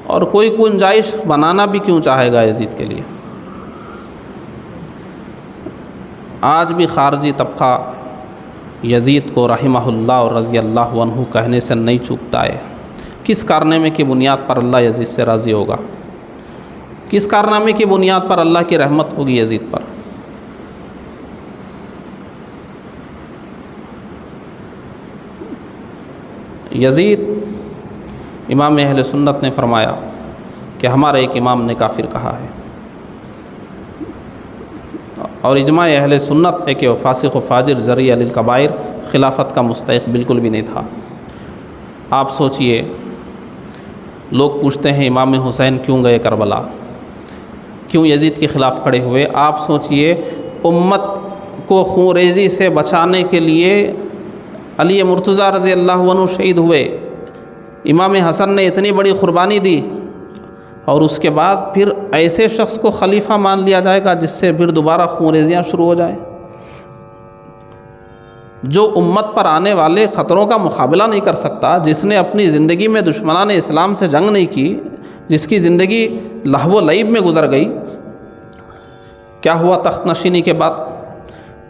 اور کوئی گنجائش بنانا بھی کیوں چاہے گا یزید کے لیے؟ آج بھی خارجی طبقہ یزید کو رحمہ اللہ اور رضی اللہ عنہ کہنے سے نہیں چوکتا ہے۔ کس کارنامے کی بنیاد پر اللہ یزید سے راضی ہوگا؟ کس کارنامے کی بنیاد پر اللہ کی رحمت ہوگی یزید پر؟ یزید، امام اہل سنت نے فرمایا کہ ہمارے ایک امام نے کافر کہا ہے، اور اجماع اہل سنت ہے کہ وہ فاسق و فاجر جری علی الکبائر، خلافت کا مستحق بالکل بھی نہیں تھا۔ آپ سوچئے، لوگ پوچھتے ہیں امام حسین کیوں گئے کربلا، کیوں یزید کے خلاف کھڑے ہوئے؟ آپ سوچئے، امت کو خون ریزی سے بچانے کے لیے علی مرتضیٰ رضی اللہ عنہ شہید ہوئے، امام حسن نے اتنی بڑی قربانی دی، اور اس کے بعد پھر ایسے شخص کو خلیفہ مان لیا جائے گا جس سے پھر دوبارہ خون ریزیاں شروع ہو جائیں؟ جو امت پر آنے والے خطروں کا مقابلہ نہیں کر سکتا، جس نے اپنی زندگی میں دشمنان اسلام سے جنگ نہیں کی، جس کی زندگی لہو و لعب میں گزر گئی، کیا ہوا تخت نشینی کے بعد؟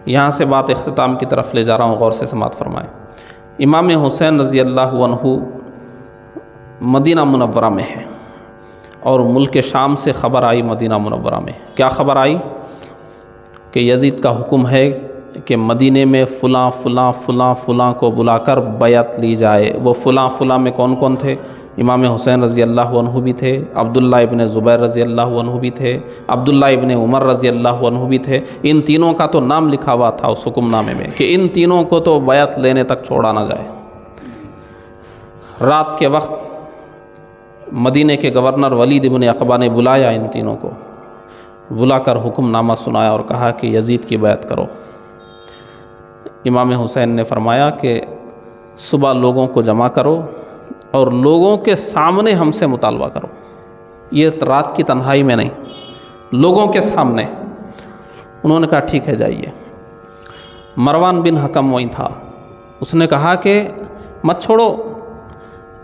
یہاں سے بات اختتام کی طرف لے جا رہا ہوں، غور سے سماعت فرمائیں۔ امام حسین رضی اللہ عنہ مدینہ منورہ میں ہے، اور ملک شام سے خبر آئی مدینہ منورہ میں۔ کیا خبر آئی؟ کہ یزید کا حکم ہے کہ مدینے میں فلاں فلاں فلاں فلاں کو بلا کر بیعت لی جائے۔ وہ فلاں فلاں میں کون کون تھے؟ امام حسین رضی اللہ عنہ بھی تھے، عبداللہ ابن زبیر رضی اللہ عنہ بھی تھے، عبداللہ ابن عمر رضی اللہ عنہ بھی تھے۔ ان تینوں کا تو نام لکھا ہوا تھا اس حکم نامے میں کہ ان تینوں کو تو بیعت لینے تک چھوڑا نہ جائے۔ رات کے وقت مدینے کے گورنر ولید ابن عقبہ نے بلایا ان تینوں کو، بلا کر حکم نامہ سنایا اور کہا کہ یزید کی بیعت کرو۔ امام حسین نے فرمایا کہ صبح لوگوں کو جمع کرو اور لوگوں کے سامنے ہم سے مطالبہ کرو، یہ رات کی تنہائی میں نہیں، لوگوں کے سامنے۔ انہوں نے کہا ٹھیک ہے جائیے۔ مروان بن حکم وہیں تھا، اس نے کہا کہ مت چھوڑو،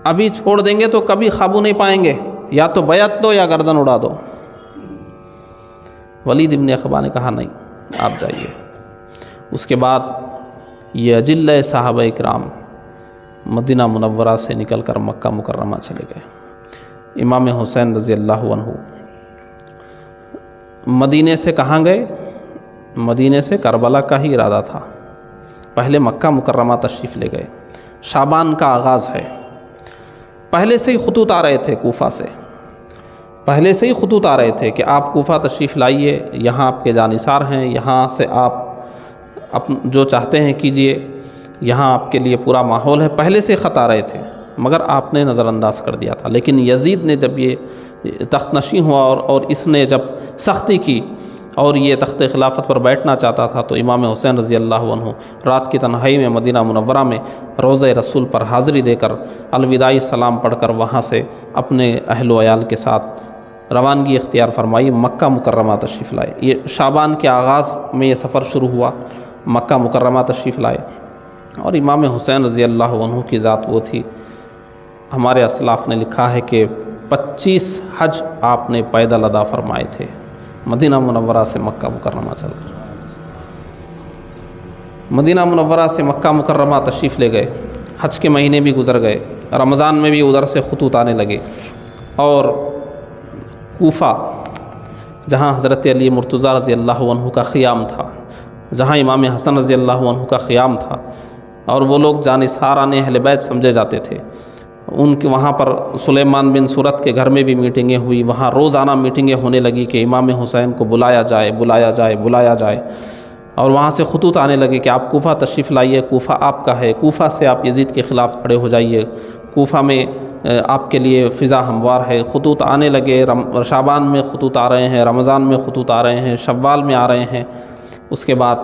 ابھی چھوڑ دیں گے تو کبھی قابو نہیں پائیں گے، یا تو بیعت لو یا گردن اڑا دو۔ ولید ابن عقبہ نے کہا نہیں، آپ جائیے۔ اس کے بعد یہ اجلہ صحابہ اکرام مدینہ منورہ سے نکل کر مکہ مکرمہ چلے گئے۔ امام حسین رضی اللہ عنہ مدینے سے کہاں گئے؟ مدینے سے کربلا کا ہی ارادہ تھا، پہلے مکہ مکرمہ تشریف لے گئے۔ شعبان کا آغاز ہے، پہلے سے ہی خطوط آ رہے تھے کوفہ سے، پہلے سے ہی خطوط آ رہے تھے کہ آپ کوفہ تشریف لائیے، یہاں آپ کے جانثار ہیں، یہاں سے آپ جو چاہتے ہیں کیجئے، یہاں آپ کے لیے پورا ماحول ہے، پہلے سے خط آ رہے تھے، مگر آپ نے نظر انداز کر دیا تھا۔ لیکن یزید نے جب یہ تخت نشین ہوا اور اس نے جب سختی کی اور یہ تخت خلافت پر بیٹھنا چاہتا تھا، تو امام حسین رضی اللہ عنہ رات کی تنہائی میں مدینہ منورہ میں روضہ رسول پر حاضری دے کر الوداعی سلام پڑھ کر وہاں سے اپنے اہل و عیال کے ساتھ روانگی اختیار فرمائی، مکہ مکرمہ تشریف لائے۔ یہ شعبان کے آغاز میں یہ سفر شروع ہوا، مکہ مکرمہ تشریف لائے۔ اور امام حسین رضی اللہ عنہ کی ذات وہ تھی، ہمارے اسلاف نے لکھا ہے کہ 25 حج آپ نے پیدل ادا فرمائے تھے مدینہ منورہ سے مکہ مکرمہ چل کر۔ مدینہ منورہ سے مکہ مکرمہ تشریف لے گئے، حج کے مہینے بھی گزر گئے، رمضان میں بھی ادھر سے خطوط آنے لگے، اور کوفہ جہاں حضرت علی مرتضیٰ رضی اللہ عنہ کا خیام تھا، جہاں امام حسن رضی اللہ عنہ کا خیام تھا، اور وہ لوگ جانثاران اہل بیت سمجھے جاتے تھے، ان کے وہاں پر سلیمان بن سورت کے گھر میں بھی میٹنگیں ہوئی، وہاں روزانہ میٹنگیں ہونے لگی کہ امام حسین کو بلایا جائے بلایا جائے بلایا جائے، اور وہاں سے خطوط آنے لگے کہ آپ کوفہ تشریف لائیے، کوفہ آپ کا ہے، کوفہ سے آپ یزید کے خلاف کھڑے ہو جائیے، کوفہ میں آپ کے لیے فضا ہموار ہے۔ خطوط آنے لگے، شعبان میں خطوط آ رہے ہیں، رمضان میں خطوط آ رہے ہیں، شوال میں آ رہے ہیں۔ اس کے بعد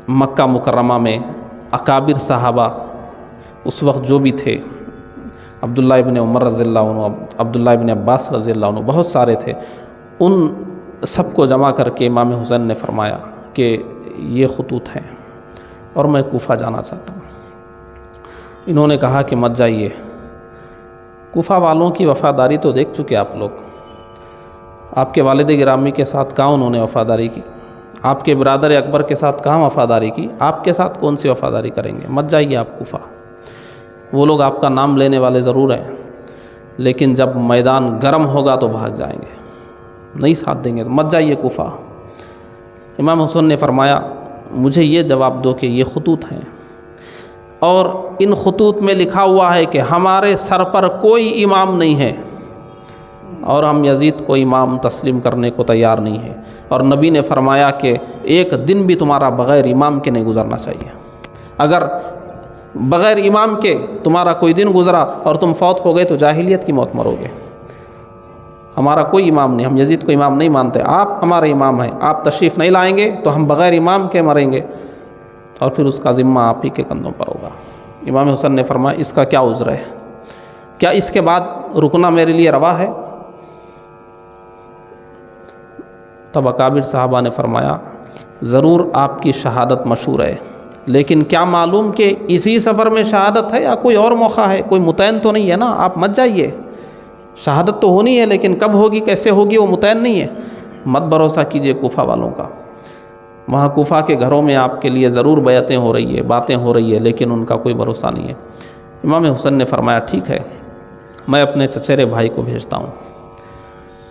مکہ مکرمہ میں اکابر صحابہ اس وقت جو بھی تھے، عبداللہ ابن عمر رضی اللہ عنہ، عبداللہ ابن عباس رضی اللہ عنہ، بہت سارے تھے، ان سب کو جمع کر کے امام حسین نے فرمایا کہ یہ خطوط ہیں اور میں کوفہ جانا چاہتا ہوں۔ انہوں نے کہا کہ مت جائیے، کوفہ والوں کی وفاداری تو دیکھ چکے آپ لوگ، آپ کے والد گرامی کے ساتھ کہاں انہوں نے وفاداری کی، آپ کے برادر اکبر کے ساتھ کہاں وفاداری کی، آپ کے ساتھ کون سی وفاداری کریں گے، مت جائیے آپ کوفہ۔ وہ لوگ آپ کا نام لینے والے ضرور ہیں، لیکن جب میدان گرم ہوگا تو بھاگ جائیں گے، نہیں ساتھ دیں گے، تو مت جائیے کوفہ۔ امام حسین نے فرمایا مجھے یہ جواب دو کہ یہ خطوط ہیں، اور ان خطوط میں لکھا ہوا ہے کہ ہمارے سر پر کوئی امام نہیں ہے، اور ہم یزید کو امام تسلیم کرنے کو تیار نہیں ہیں، اور نبی نے فرمایا کہ ایک دن بھی تمہارا بغیر امام کے نہیں گزرنا چاہیے، اگر بغیر امام کے تمہارا کوئی دن گزرا اور تم فوت ہو گئے تو جاہلیت کی موت مرو گے۔ ہمارا کوئی امام نہیں، ہم یزید کو امام نہیں مانتے، آپ ہمارے امام ہیں، آپ تشریف نہیں لائیں گے تو ہم بغیر امام کے مریں گے، اور پھر اس کا ذمہ آپ ہی کے کندھوں پر ہوگا۔ امام حسن نے فرمایا اس کا کیا عذر ہے، کیا اس کے بعد رکنا میرے لیے روا ہے؟ تب اکابر صحابہ نے فرمایا ضرور آپ کی شہادت مشہور ہے، لیکن کیا معلوم کہ اسی سفر میں شہادت ہے یا کوئی اور موقع ہے، کوئی متعین تو نہیں ہے نا، آپ مت جائیے، شہادت تو ہونی ہے لیکن کب ہوگی کیسے ہوگی وہ متعین نہیں ہے، مت بھروسہ کیجیے کوفہ والوں کا، وہاں کوفہ کے گھروں میں آپ کے لیے ضرور بیعتیں ہو رہی ہے، باتیں ہو رہی ہے، لیکن ان کا کوئی بھروسہ نہیں ہے۔ امام حسن نے فرمایا ٹھیک ہے، میں اپنے چچیرے بھائی کو بھیجتا ہوں۔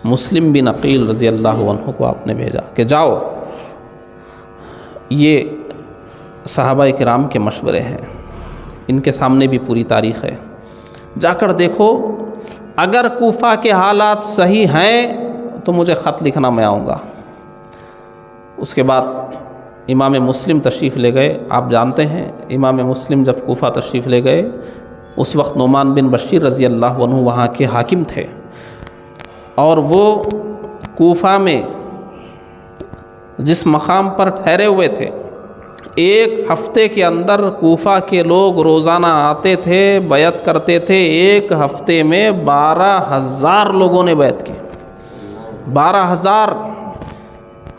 مسلم بن عقیل رضی اللہ عنہ کو آپ نے بھیجا کہ جاؤ، یہ صحابہ کرام کے مشورے ہیں، ان کے سامنے بھی پوری تاریخ ہے، جا کر دیکھو، اگر کوفہ کے حالات صحیح ہیں تو مجھے خط لکھنا، میں آؤں گا۔ اس کے بعد امام مسلم تشریف لے گئے۔ آپ جانتے ہیں امام مسلم جب کوفہ تشریف لے گئے، اس وقت نعمان بن بشیر رضی اللہ عنہ وہاں کے حاکم تھے، اور وہ کوفہ میں جس مقام پر ٹھہرے ہوئے تھے، ایک ہفتے کے اندر کوفہ کے لوگ روزانہ آتے تھے، بیعت کرتے تھے، ایک ہفتے میں 12,000 لوگوں نے بیعت کی۔ 12,000۔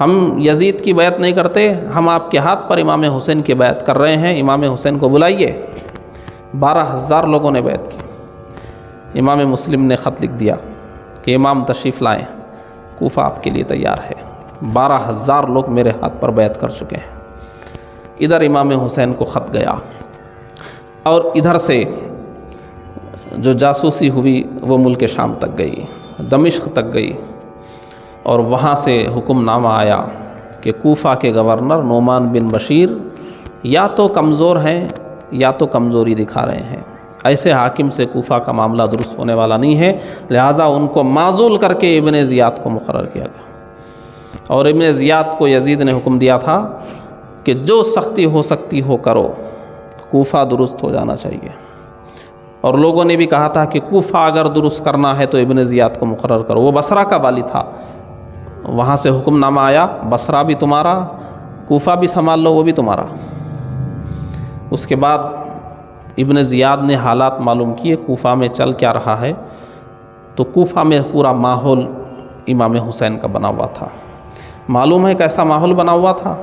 ہم یزید کی بیعت نہیں کرتے، ہم آپ کے ہاتھ پر امام حسین کی بیعت کر رہے ہیں، امام حسین کو بلائیے۔ 12,000 لوگوں نے بیعت کی۔ امام مسلم نے خط لکھ دیا کہ امام تشریف لائیں، کوفہ آپ کے لیے تیار ہے، 12,000 لوگ میرے ہاتھ پر بیعت کر چکے ہیں۔ ادھر امام حسین کو خط گیا اور ادھر سے جو جاسوسی ہوئی وہ ملک شام تک گئی، دمشق تک گئی، اور وہاں سے حکم نامہ آیا کہ کوفہ کے گورنر نعمان بن بشیر یا تو کمزور ہیں یا تو کمزوری دکھا رہے ہیں، ایسے حاکم سے کوفہ کا معاملہ درست ہونے والا نہیں ہے، لہٰذا ان کو معزول کر کے ابن زیاد کو مقرر کیا گیا۔ اور ابن زیاد کو یزید نے حکم دیا تھا کہ جو سختی ہو سکتی ہو کرو، کوفہ درست ہو جانا چاہیے، اور لوگوں نے بھی کہا تھا کہ کوفہ اگر درست کرنا ہے تو ابن زیاد کو مقرر کرو۔ وہ بصرہ کا والی تھا، وہاں سے حکم نامہ آیا بصرہ بھی تمہارا، کوفہ بھی سنبھال لو، وہ بھی تمہارا۔ اس کے بعد ابن زیاد نے حالات معلوم کیے کوفہ میں چل کیا رہا ہے، تو کوفہ میں پورا ماحول امام حسین کا بنا ہوا تھا۔ معلوم ہے کیسا ماحول بنا ہوا تھا؟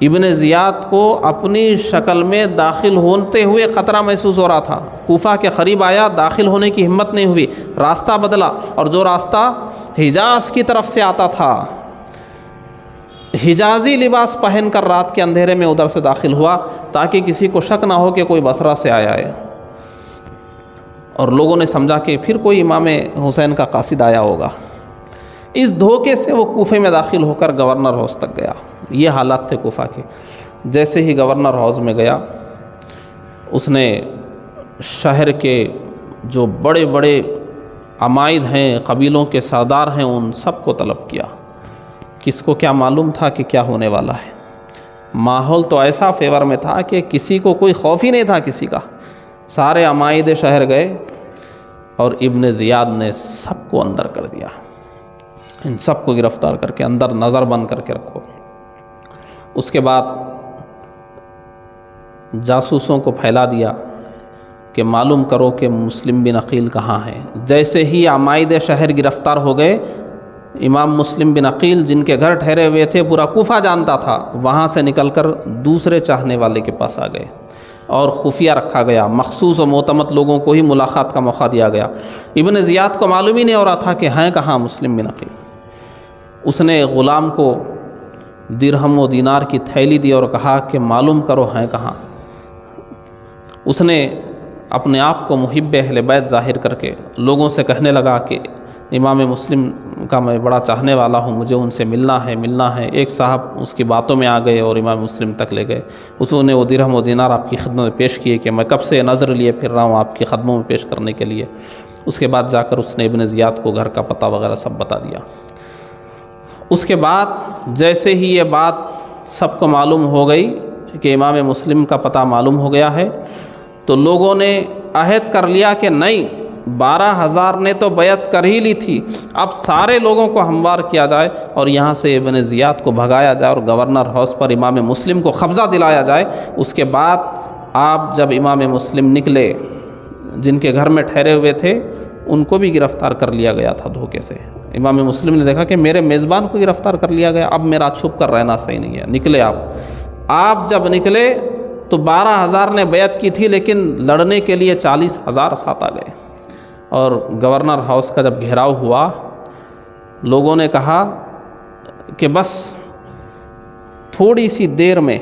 ابن زیاد کو اپنی شکل میں داخل ہوتے ہوئے خطرہ محسوس ہو رہا تھا۔ کوفہ کے قریب آیا، داخل ہونے کی ہمت نہیں ہوئی، راستہ بدلا، اور جو راستہ حجاز کی طرف سے آتا تھا، حجازی لباس پہن کر رات کے اندھیرے میں ادھر سے داخل ہوا تاکہ کسی کو شک نہ ہو کہ کوئی بصرہ سے آیا ہے، اور لوگوں نے سمجھا کہ پھر کوئی امام حسین کا قاصد آیا ہوگا۔ اس دھوکے سے وہ کوفے میں داخل ہو کر گورنر ہاؤس تک گیا۔ یہ حالات تھے کوفہ کے۔ جیسے ہی گورنر ہاؤس میں گیا، اس نے شہر کے جو بڑے بڑے عمائد ہیں، قبیلوں کے سردار ہیں، ان سب کو طلب کیا۔ کس کو کیا معلوم تھا کہ کیا ہونے والا ہے؟ ماحول تو ایسا فیور میں تھا کہ کسی کو کوئی خوف ہی نہیں تھا کسی کا۔ سارے عمائد شہر گئے اور ابن زیاد نے سب کو اندر کر دیا، ان سب کو گرفتار کر کے اندر نظر بند کر کے رکھو۔ اس کے بعد جاسوسوں کو پھیلا دیا کہ معلوم کرو کہ مسلم بن عقیل کہاں ہے۔ جیسے ہی عمائد شہر گرفتار ہو گئے، امام مسلم بن عقیل جن کے گھر ٹھہرے ہوئے تھے، پورا کوفہ جانتا تھا، وہاں سے نکل کر دوسرے چاہنے والے کے پاس آ گئے اور خفیہ رکھا گیا۔ مخصوص و معتمد لوگوں کو ہی ملاقات کا موقع دیا گیا۔ ابن زیاد کو معلوم ہی نہیں ہو رہا تھا کہ ہیں کہاں مسلم بن عقیل۔ اس نے غلام کو درہم و دینار کی تھیلی دی اور کہا کہ معلوم کرو ہیں کہاں۔ اس نے اپنے آپ کو محب اہل بیت ظاہر کر کے لوگوں سے کہنے لگا کہ امام مسلم کا میں بڑا چاہنے والا ہوں، مجھے ان سے ملنا ہے۔ ایک صاحب اس کی باتوں میں آ گئے اور امام مسلم تک لے گئے۔ اس نے وہ درہم و دینار آپ کی خدمت میں پیش کیے کہ میں کب سے نظر لیے پھر رہا ہوں آپ کی خدموں میں پیش کرنے کے لیے۔ اس کے بعد جا کر اس نے ابن زیاد کو گھر کا پتہ وغیرہ سب بتا دیا۔ اس کے بعد جیسے ہی یہ بات سب کو معلوم ہو گئی کہ امام مسلم کا پتہ معلوم ہو گیا ہے، تو لوگوں نے عہد کر لیا کہ نہیں، 12,000 نے تو بیعت کر ہی لی تھی، اب سارے لوگوں کو ہموار کیا جائے اور یہاں سے ابن زیاد کو بھگایا جائے اور گورنر ہاؤس پر امام مسلم کو قبضہ دلایا جائے۔ اس کے بعد آپ جب امام مسلم نکلے، جن کے گھر میں ٹھہرے ہوئے تھے ان کو بھی گرفتار کر لیا گیا تھا دھوکے سے۔ امام مسلم نے دیکھا کہ میرے میزبان کو گرفتار کر لیا گیا، اب میرا چھپ کر رہنا صحیح نہیں ہے، نکلے آپ جب نکلے تو 12,000 نے بیعت کی تھی، لیکن لڑنے کے لیے 40,000 ساتھ آ گئے۔ اور گورنر ہاؤس کا جب گھیراؤ ہوا، لوگوں نے کہا کہ بس تھوڑی سی دیر میں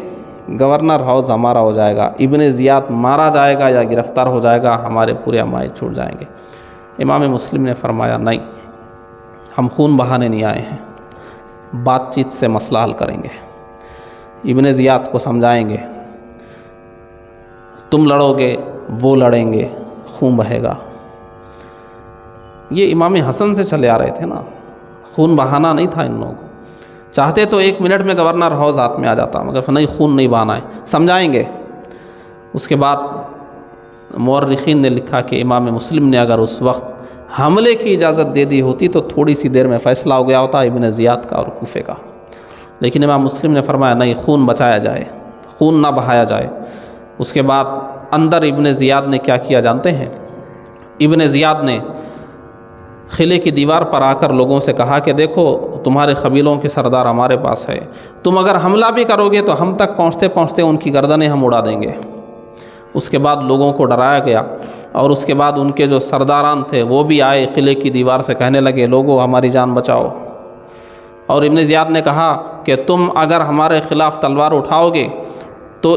گورنر ہاؤس ہمارا ہو جائے گا، ابن زیاد مارا جائے گا یا گرفتار ہو جائے گا، ہمارے پورے عمائد چھوٹ جائیں گے۔ امام مسلم نے فرمایا نہیں، ہم خون بہانے نہیں آئے ہیں، بات چیت سے مسئلہ حل کریں گے، ابن زیاد کو سمجھائیں گے، تم لڑو گے وہ لڑیں گے، خون بہے گا۔ یہ امام حسن سے چلے آ رہے تھے نا، خون بہانا نہیں تھا ان لوگوں کو۔ چاہتے تو 1 منٹ میں گورنر ہاؤس ہاتھ میں آ جاتا، مگر نہیں، خون نہیں بہانا ہے، سمجھائیں گے۔ اس کے بعد مورخین نے لکھا کہ امام مسلم نے اگر اس وقت حملے کی اجازت دے دی ہوتی تو تھوڑی سی دیر میں فیصلہ ہو گیا ہوتا ابن زیاد کا اور کوفے کا، لیکن امام مسلم نے فرمایا نہیں، خون بچایا جائے، خون نہ بہایا جائے۔ اس کے بعد اندر ابن زیاد نے کیا کیا جانتے ہیں؟ ابن زیاد نے قلعے کی دیوار پر آ کر لوگوں سے کہا کہ دیکھو تمہارے قبیلوں کے سردار ہمارے پاس ہے، تم اگر حملہ بھی کرو گے تو ہم تک پہنچتے پہنچتے ان کی گردنیں ہم اڑا دیں گے۔ اس کے بعد لوگوں کو ڈرایا گیا، اور اس کے بعد ان کے جو سرداران تھے وہ بھی آئے قلعے کی دیوار سے کہنے لگے لوگو ہماری جان بچاؤ۔ اور ابن زیاد نے کہا کہ تم اگر ہمارے خلاف تلوار اٹھاؤ گے تو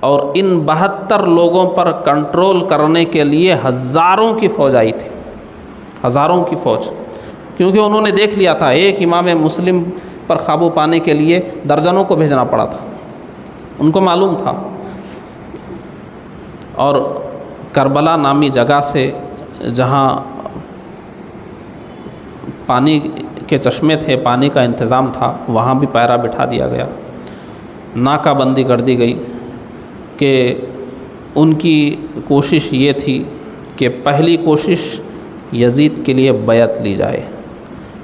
اور ان 72 لوگوں پر کنٹرول کرنے کے لیے ہزاروں کی فوج آئی تھی، ہزاروں کی فوج، کیونکہ انہوں نے دیکھ لیا تھا ایک امام مسلم پر قابو پانے کے لیے درجنوں کو بھیجنا پڑا تھا، ان کو معلوم تھا۔ اور کربلا نامی جگہ سے جہاں پانی کے چشمے تھے، پانی کا انتظام تھا، وہاں بھی پہرا بٹھا دیا گیا، ناکہ بندی کر دی گئی کہ ان کی کوشش یہ تھی کہ پہلی کوشش یزید کے لیے بیعت لی جائے،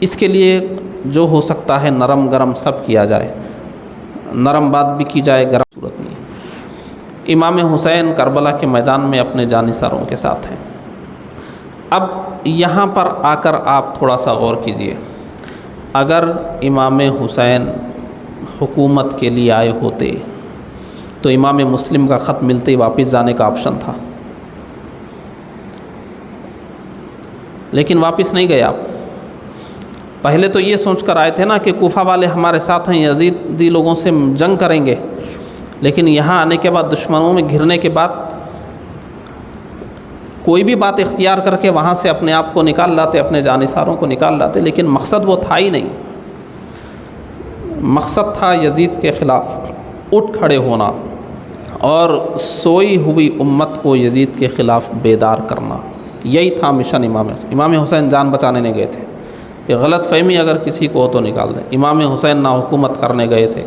اس کے لیے جو ہو سکتا ہے نرم گرم سب کیا جائے، نرم بات بھی کی جائے، گرم صورت نہیں۔ امام حسین کربلا کے میدان میں اپنے جانثاروں کے ساتھ ہیں۔ اب یہاں پر آ کر آپ تھوڑا سا غور کیجئے، اگر امام حسین حکومت کے لیے آئے ہوتے تو امام مسلم کا خط ملتے ہی واپس جانے کا آپشن تھا، لیکن واپس نہیں گئے آپ۔ پہلے تو یہ سوچ کر آئے تھے نا کہ کوفہ والے ہمارے ساتھ ہیں، یزیدی لوگوں سے جنگ کریں گے، لیکن یہاں آنے کے بعد دشمنوں میں گھرنے کے بعد کوئی بھی بات اختیار کر کے وہاں سے اپنے آپ کو نکال لاتے، اپنے جانثاروں کو نکال لاتے، لیکن مقصد وہ تھا ہی نہیں۔ مقصد تھا یزید کے خلاف اٹھ کھڑے ہونا اور سوئی ہوئی امت کو یزید کے خلاف بیدار کرنا، یہی تھا مشن امام حسین جان بچانے نہیں گئے تھے۔ یہ غلط فہمی اگر کسی کو ہو تو نکال دیں، امام حسین نہ حکومت کرنے گئے تھے،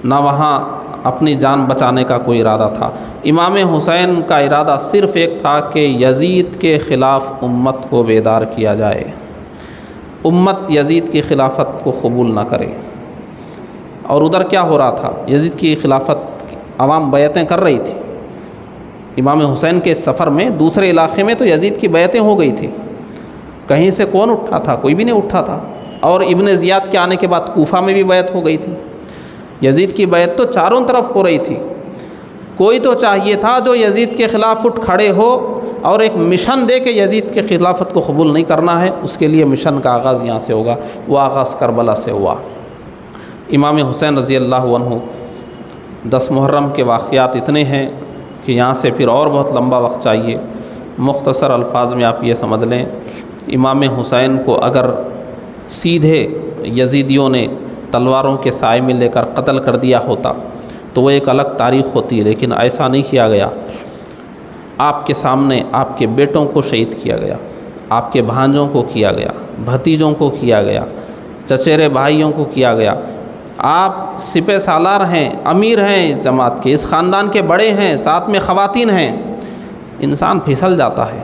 نہ وہاں اپنی جان بچانے کا کوئی ارادہ تھا۔ امام حسین کا ارادہ صرف ایک تھا کہ یزید کے خلاف امت کو بیدار کیا جائے، امت یزید کی خلافت کو قبول نہ کرے۔ اور ادھر کیا ہو رہا تھا؟ یزید کی خلافت عوام بیعتیں کر رہی تھی۔ امام حسین کے سفر میں دوسرے علاقے میں تو یزید کی بیعتیں ہو گئی تھی، کہیں سے کون اٹھا تھا؟ کوئی بھی نہیں اٹھا تھا۔ اور ابن زیاد کے آنے کے بعد کوفہ میں بھی بیعت ہو گئی تھی۔ یزید کی بیعت تو چاروں طرف ہو رہی تھی، کوئی تو چاہیے تھا جو یزید کے خلاف اٹھ کھڑے ہو اور ایک مشن دے کہ یزید کے خلافت کو قبول نہیں کرنا ہے، اس کے لیے مشن کا آغاز یہاں سے ہوگا۔ وہ آغاز کربلا سے ہوا۔ امام حسین رضی اللہ عنہ 10 محرم کے واقعات اتنے ہیں کہ یہاں سے پھر اور بہت لمبا وقت چاہیے۔ مختصر الفاظ میں آپ یہ سمجھ لیں، امام حسین کو اگر سیدھے یزیدیوں نے تلواروں کے سائے میں لے کر قتل کر دیا ہوتا تو وہ ایک الگ تاریخ ہوتی، لیکن ایسا نہیں کیا گیا۔ آپ کے سامنے آپ کے بیٹوں کو شہید کیا گیا، آپ کے بھانجوں کو کیا گیا، بھتیجوں کو کیا گیا، چچیرے بھائیوں کو کیا گیا۔ آپ سپہ سالار ہیں، امیر ہیں اس جماعت کے، اس خاندان کے بڑے ہیں، ساتھ میں خواتین ہیں۔ انسان پھسل جاتا ہے،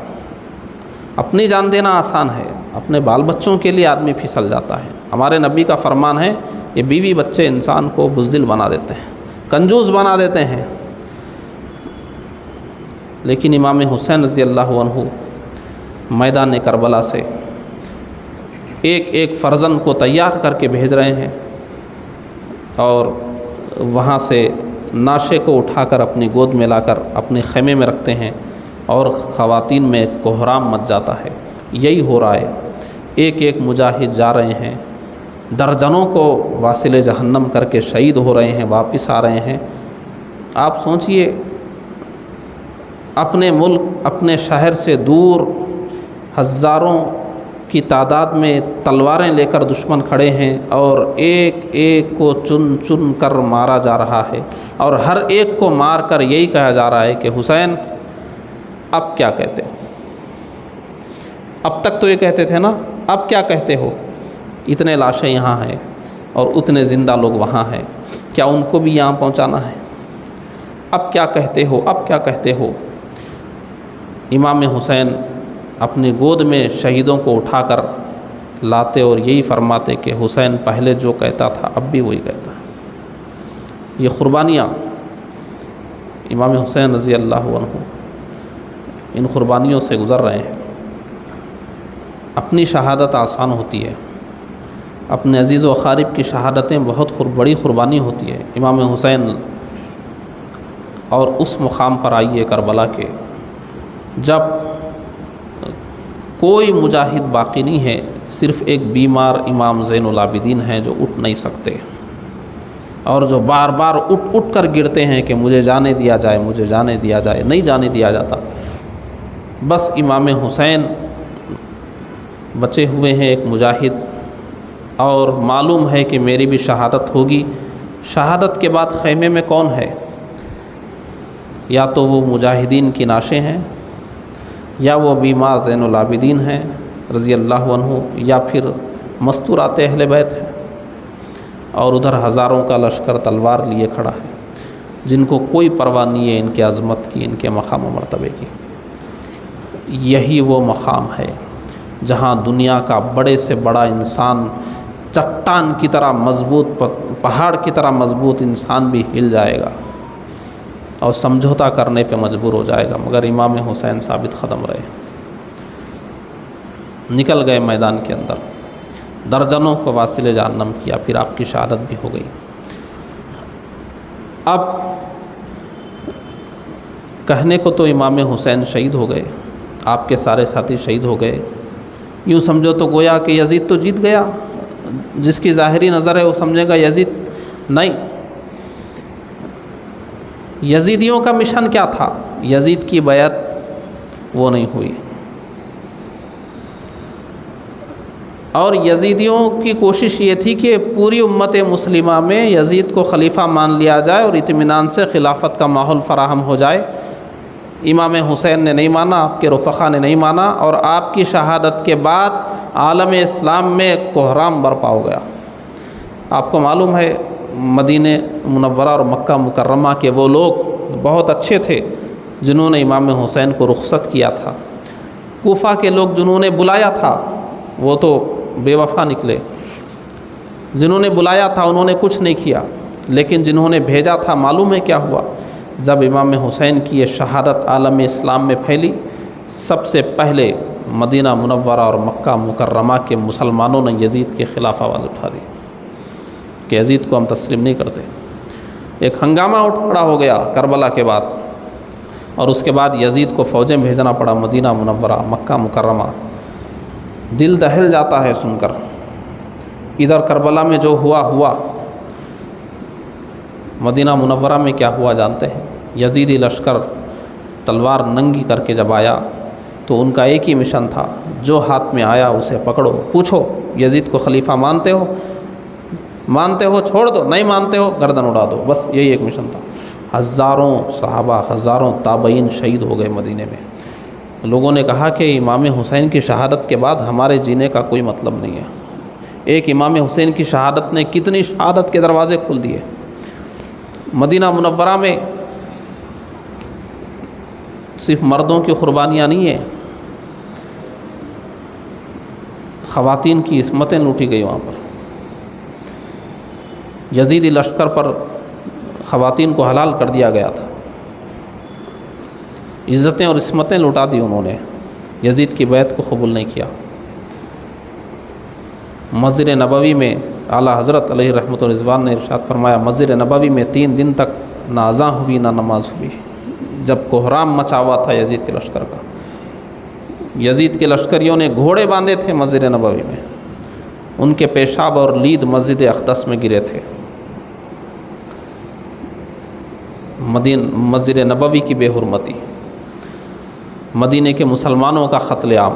اپنی جان دینا آسان ہے، اپنے بال بچوں کے لیے آدمی پھسل جاتا ہے۔ ہمارے نبی کا فرمان ہے، یہ بیوی بچے انسان کو بزدل بنا دیتے ہیں، کنجوس بنا دیتے ہیں۔ لیکن امام حسین رضی اللہ عنہ میدان کربلا سے ایک ایک فرزند کو تیار کر کے بھیج رہے ہیں، اور وہاں سے ناشے کو اٹھا کر اپنی گود میں لا کر اپنے خیمے میں رکھتے ہیں، اور خواتین میں کوہرام مچ جاتا ہے۔ یہی ہو رہا ہے، ایک ایک مجاہد جا رہے ہیں، درجنوں کو واصل جہنم کر کے شہید ہو رہے ہیں، واپس آ رہے ہیں۔ آپ سوچئے، اپنے ملک، اپنے شہر سے دور ہزاروں کی تعداد میں تلواریں لے کر دشمن کھڑے ہیں، اور ایک ایک کو چن چن کر مارا جا رہا ہے، اور ہر ایک کو مار کر یہی کہا جا رہا ہے کہ حسین اب کیا کہتے ہو؟ اب تک تو یہ کہتے تھے نا، اب کیا کہتے ہو؟ اتنے لاشیں یہاں ہیں اور اتنے زندہ لوگ وہاں ہیں، کیا ان کو بھی یہاں پہنچانا ہے؟ اب کیا کہتے ہو؟ اب کیا کہتے ہو؟ امام حسین اپنی گود میں شہیدوں کو اٹھا کر لاتے اور یہی فرماتے کہ حسین پہلے جو کہتا تھا اب بھی وہی کہتا ہے۔ یہ قربانیاں امام حسین رضی اللہ عنہ ان قربانیوں سے گزر رہے ہیں۔ اپنی شہادت آسان ہوتی ہے، اپنے عزیز و اقارب کی شہادتیں بہت بڑی قربانی ہوتی ہے۔ امام حسین اور اس مقام پر آئیے کربلا کے، جب کوئی مجاہد باقی نہیں ہے، صرف ایک بیمار امام زین العابدین ہیں جو اٹھ نہیں سکتے۔ اور جو بار بار اٹھ کر گرتے ہیں کہ مجھے جانے دیا جائے، مجھے جانے دیا جائے، نہیں جانے دیا جاتا۔ بس امام حسین بچے ہوئے ہیں ایک مجاہد، اور معلوم ہے کہ میری بھی شہادت ہوگی۔ شہادت کے بعد خیمے میں کون ہے؟ یا تو وہ مجاہدین کی نعشیں ہیں، یا وہ بیمار زین العابدین ہیں رضی اللہ عنہ، یا پھر مستورات اہل بیت ہیں، اور ادھر ہزاروں کا لشکر تلوار لیے کھڑا ہے، جن کو کوئی پرواہ نہیں ہے ان کے عظمت کی، ان کے مقام و مرتبے کی۔ یہی وہ مقام ہے جہاں دنیا کا بڑے سے بڑا انسان، چٹان کی طرح مضبوط، پہاڑ کی طرح مضبوط انسان بھی ہل جائے گا اور سمجھوتا کرنے پہ مجبور ہو جائے گا، مگر امام حسین ثابت قدم رہے، نکل گئے میدان کے اندر، درجنوں کو واصل جہنم کیا، پھر آپ کی شہادت بھی ہو گئی۔ اب کہنے کو تو امام حسین شہید ہو گئے، آپ کے سارے ساتھی شہید ہو گئے، یوں سمجھو تو گویا کہ یزید تو جیت گیا، جس کی ظاہری نظر ہے وہ سمجھے گا یزید، نہیں۔ یزیدیوں کا مشن کیا تھا؟ یزید کی بیعت وہ نہیں ہوئی، اور یزیدیوں کی کوشش یہ تھی کہ پوری امت مسلمہ میں یزید کو خلیفہ مان لیا جائے اور اطمینان سے خلافت کا ماحول فراہم ہو جائے۔ امام حسین نے نہیں مانا، آپ کے رفقا نے نہیں مانا، اور آپ کی شہادت کے بعد عالم اسلام میں کوہرام برپا ہو گیا۔ آپ کو معلوم ہے مدینہ منورہ اور مکہ مکرمہ کے وہ لوگ بہت اچھے تھے جنہوں نے امام حسین کو رخصت کیا تھا، کوفہ کے لوگ جنہوں نے بلایا تھا وہ تو بے وفا نکلے، جنہوں نے بلایا تھا انہوں نے کچھ نہیں کیا، لیکن جنہوں نے بھیجا تھا معلوم ہے کیا ہوا؟ جب امام حسین کی یہ شہادت عالم اسلام میں پھیلی، سب سے پہلے مدینہ منورہ اور مکہ مکرمہ کے مسلمانوں نے یزید کے خلاف آواز اٹھا دی کہ یزید کو ہم تسلیم نہیں کرتے۔ ایک ہنگامہ اٹھ کھڑا ہو گیا کربلا کے بعد، اور اس کے بعد یزید کو فوجیں بھیجنا پڑا مدینہ منورہ مکہ مکرمہ۔ دل دہل جاتا ہے سن کر۔ ادھر کربلا میں جو ہوا، مدینہ منورہ میں کیا ہوا جانتے ہیں؟ یزیدی لشکر تلوار ننگی کر کے جب آیا تو ان کا ایک ہی مشن تھا، جو ہاتھ میں آیا اسے پکڑو، پوچھو یزید کو خلیفہ مانتے ہو؟ مانتے ہو چھوڑ دو، نہیں مانتے ہو گردن اڑا دو، بس یہی ایک مشن تھا۔ ہزاروں صحابہ، ہزاروں تابعین شہید ہو گئے مدینے میں۔ لوگوں نے کہا کہ امام حسین کی شہادت کے بعد ہمارے جینے کا کوئی مطلب نہیں ہے۔ ایک امام حسین کی شہادت نے کتنی شہادت کے دروازے کھول دیے۔ مدینہ منورہ میں صرف مردوں کی قربانیاں نہیں ہیں، خواتین کی عصمتیں لوٹی گئی وہاں پر۔ یزیدی لشکر پر خواتین کو حلال کر دیا گیا تھا، عزتیں اور عصمتیں لوٹا دی انہوں نے، یزید کی بیعت کو قبول نہیں کیا۔ مسجد نبوی میں اعلیٰ حضرت علیہ رحمۃ و رضوان نے ارشاد فرمایا، مسجد نبوی میں 3 دن تک نہ اذان ہوئی نہ نماز ہوئی، جب کوہرام مچا ہوا تھا یزید کے لشکر کا۔ یزید کے لشکریوں نے گھوڑے باندھے تھے مسجد نبوی میں، ان کے پیشاب اور لید مسجد اقدس میں گرے تھے۔ مسجد نبوی کی بے حرمتی، مدینے کے مسلمانوں کا قتل عام،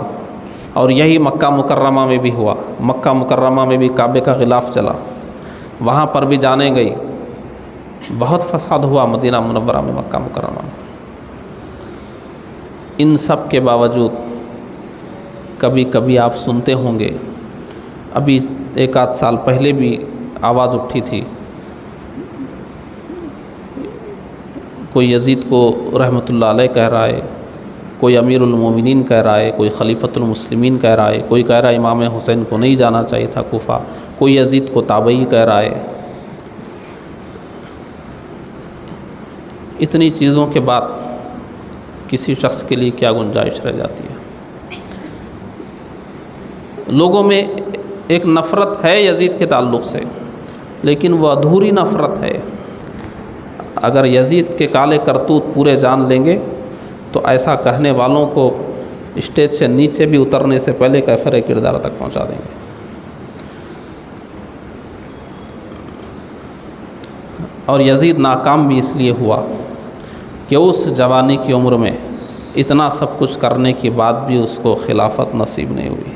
اور یہی مکہ مکرمہ میں بھی ہوا۔ مکہ مکرمہ میں بھی کعبے کا غلاف چلا، وہاں پر بھی جانیں گئی، بہت فساد ہوا مدینہ منورہ میں، مکہ مکرمہ میں۔ ان سب کے باوجود کبھی کبھی آپ سنتے ہوں گے، ابھی 1 آدھ سال پہلے بھی آواز اٹھی تھی، کوئی یزید کو رحمۃ اللہ علیہ کہہ رہا ہے، کوئی امیر المومنین کہہ رہا ہے، کوئی خلیفۃ المسلمین کہہ رہا ہے، کوئی کہہ رہا ہے امام حسین کو نہیں جانا چاہیے تھا کوفہ، کوئی یزید کو تابعی کہہ رہا ہے۔ اتنی چیزوں کے بعد کسی شخص کے لیے کیا گنجائش رہ جاتی ہے؟ لوگوں میں ایک نفرت ہے یزید کے تعلق سے، لیکن وہ ادھوری نفرت ہے۔ اگر یزید کے کالے کرتوت پورے جان لیں گے تو ایسا کہنے والوں کو اسٹیج سے نیچے بھی اترنے سے پہلے کیفر کردار تک پہنچا دیں گے۔ اور یزید ناکام بھی اس لیے ہوا کہ اس جوانی کی عمر میں اتنا سب کچھ کرنے کے بعد بھی اس کو خلافت نصیب نہیں ہوئی،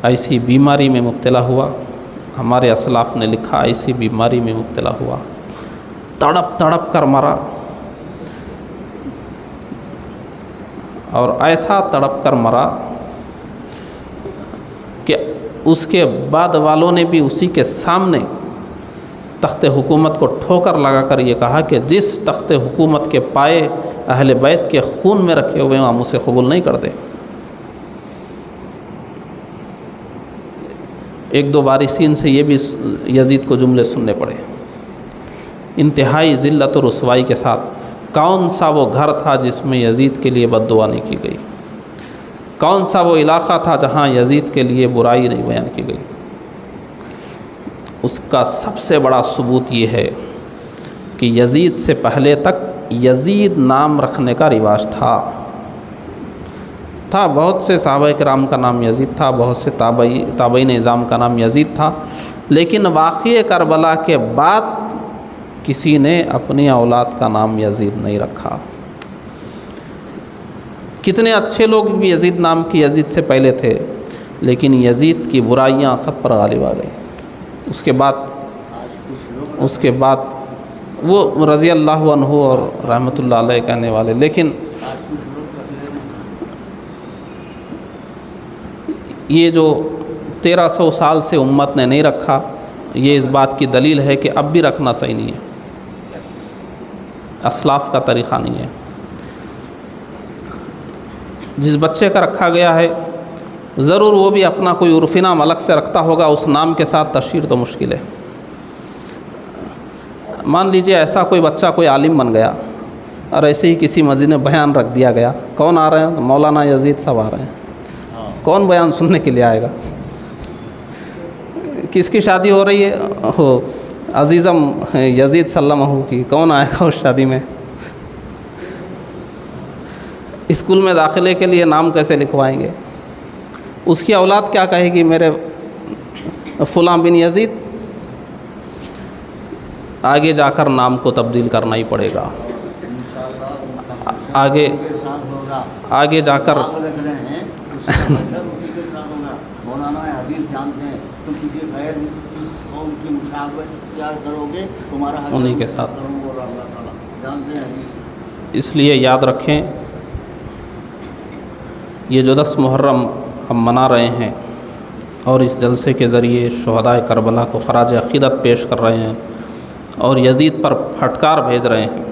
ایسی بیماری میں مبتلا ہوا۔ ہمارے اسلاف نے لکھا ایسی بیماری میں مبتلا ہوا، تڑپ تڑپ کر مرا، اور ایسا تڑپ کر مرا کہ اس کے بعد والوں نے بھی اسی کے سامنے تخت حکومت کو ٹھوکر لگا کر یہ کہا کہ جس تخت حکومت کے پائے اہل بیت کے خون میں رکھے ہوئے ہیں ہم اسے قبول نہیں کرتے۔ ایک دو وارثین سے یہ بھی یزید کو جملے سننے پڑے، انتہائی ذلت و رسوائی کے ساتھ۔ کون سا وہ گھر تھا جس میں یزید کے لیے بد دعا نہیں کی گئی؟ کون سا وہ علاقہ تھا جہاں یزید کے لیے برائی نہیں بیان کی گئی؟ اس کا سب سے بڑا ثبوت یہ ہے کہ یزید سے پہلے تک یزید نام رکھنے کا رواج تھا۔ بہت سے صحابہ کرام کا نام یزید تھا، بہت سے تابعین نظام کا نام یزید تھا، لیکن واقعہ کربلا کے بعد کسی نے اپنی اولاد کا نام یزید نہیں رکھا۔ کتنے اچھے لوگ بھی یزید نام کی یزید سے پہلے تھے، لیکن یزید کی برائیاں سب پر غالب آ گئی۔ اس کے بعد وہ رضی اللہ عنہ اور رحمۃ اللہ علیہ کہنے والے، لیکن یہ جو 1300 سال سے امت نے نہیں رکھا، یہ اس بات کی دلیل ہے کہ اب بھی رکھنا صحیح نہیں ہے، اسلاف کا طریقہ نہیں ہے۔ جس بچے کا رکھا گیا ہے ضرور وہ بھی اپنا کوئی عرفی نام الگ سے رکھتا ہوگا، اس نام کے ساتھ تشہیر تو مشکل ہے۔ مان لیجئے ایسا کوئی بچہ کوئی عالم بن گیا اور ایسے ہی کسی مسجد میں بیان رکھ دیا گیا، کون آ رہے ہیں؟ مولانا یزید صاحب آ رہے ہیں۔ کون بیان سننے کے لیے آئے گا؟ کس کی شادی ہو رہی ہے؟ عزیزم یزید سلمہ کی، کون آئے گا اس شادی میں؟ اسکول میں داخلے کے لیے نام کیسے لکھوائیں گے؟ اس کی اولاد کیا کہے گی؟ میرے فلاں بن یزید۔ آگے جا کر نام کو تبدیل کرنا ہی پڑے گا، آگے جا کر مولانا حدیث جانتے ہیں، تم کسی غیر قوم کی مشابہت کیا کرو گے، تمہارا انہیں کے ساتھ کروں گا، اللہ تعالیٰ جانتے ہیں حدیث۔ اس لیے یاد رکھیں، یہ جو 10 محرم ہم منا رہے ہیں اور اس جلسے کے ذریعے شہدائے کربلا کو خراج عقیدت پیش کر رہے ہیں اور یزید پر پھٹکار بھیج رہے ہیں،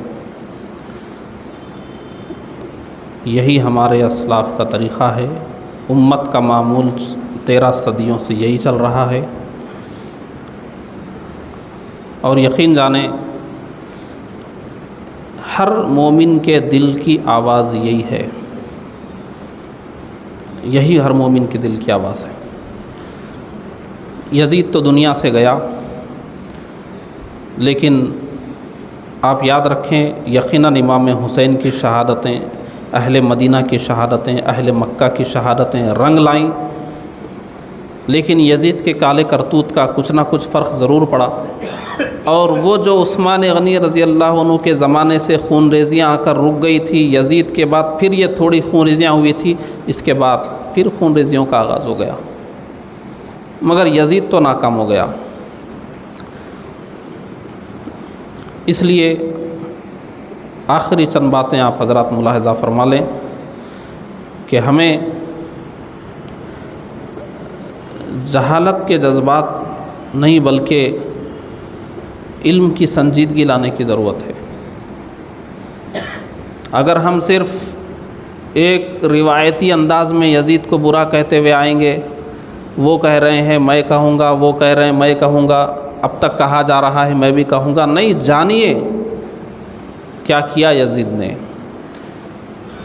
یہی ہمارے اسلاف کا طریقہ ہے۔ امت کا معمول 13 صدیوں سے یہی چل رہا ہے، اور یقین جانیں ہر مومن کے دل کی آواز یہی ہے، یہی ہر مومن کے دل کی آواز ہے۔ یزید تو دنیا سے گیا، لیکن آپ یاد رکھیں یقیناً امام حسین کی شہادتیں، اہل مدینہ کی شہادتیں، اہل مکہ کی شہادتیں رنگ لائیں، لیکن یزید کے کالے کرتوت کا کچھ نہ کچھ فرق ضرور پڑا، اور وہ جو عثمان غنی رضی اللہ عنہ کے زمانے سے خون ریزیاں آ کر رک گئی تھی، یزید کے بعد پھر یہ تھوڑی خون ریزیاں ہوئی تھی، اس کے بعد پھر خون ریزیوں کا آغاز ہو گیا، مگر یزید تو ناکام ہو گیا۔ اس لیے آخری چند باتیں آپ حضرات ملاحظہ فرما لیں کہ ہمیں جہالت کے جذبات نہیں بلکہ علم کی سنجیدگی لانے کی ضرورت ہے۔ اگر ہم صرف ایک روایتی انداز میں یزید کو برا کہتے ہوئے آئیں گے، وہ کہہ رہے ہیں میں کہوں گا، وہ کہہ رہے ہیں میں کہوں گا، اب تک کہا جا رہا ہے میں بھی کہوں گا، نہیں، جانیے کیا کیا یزید نے،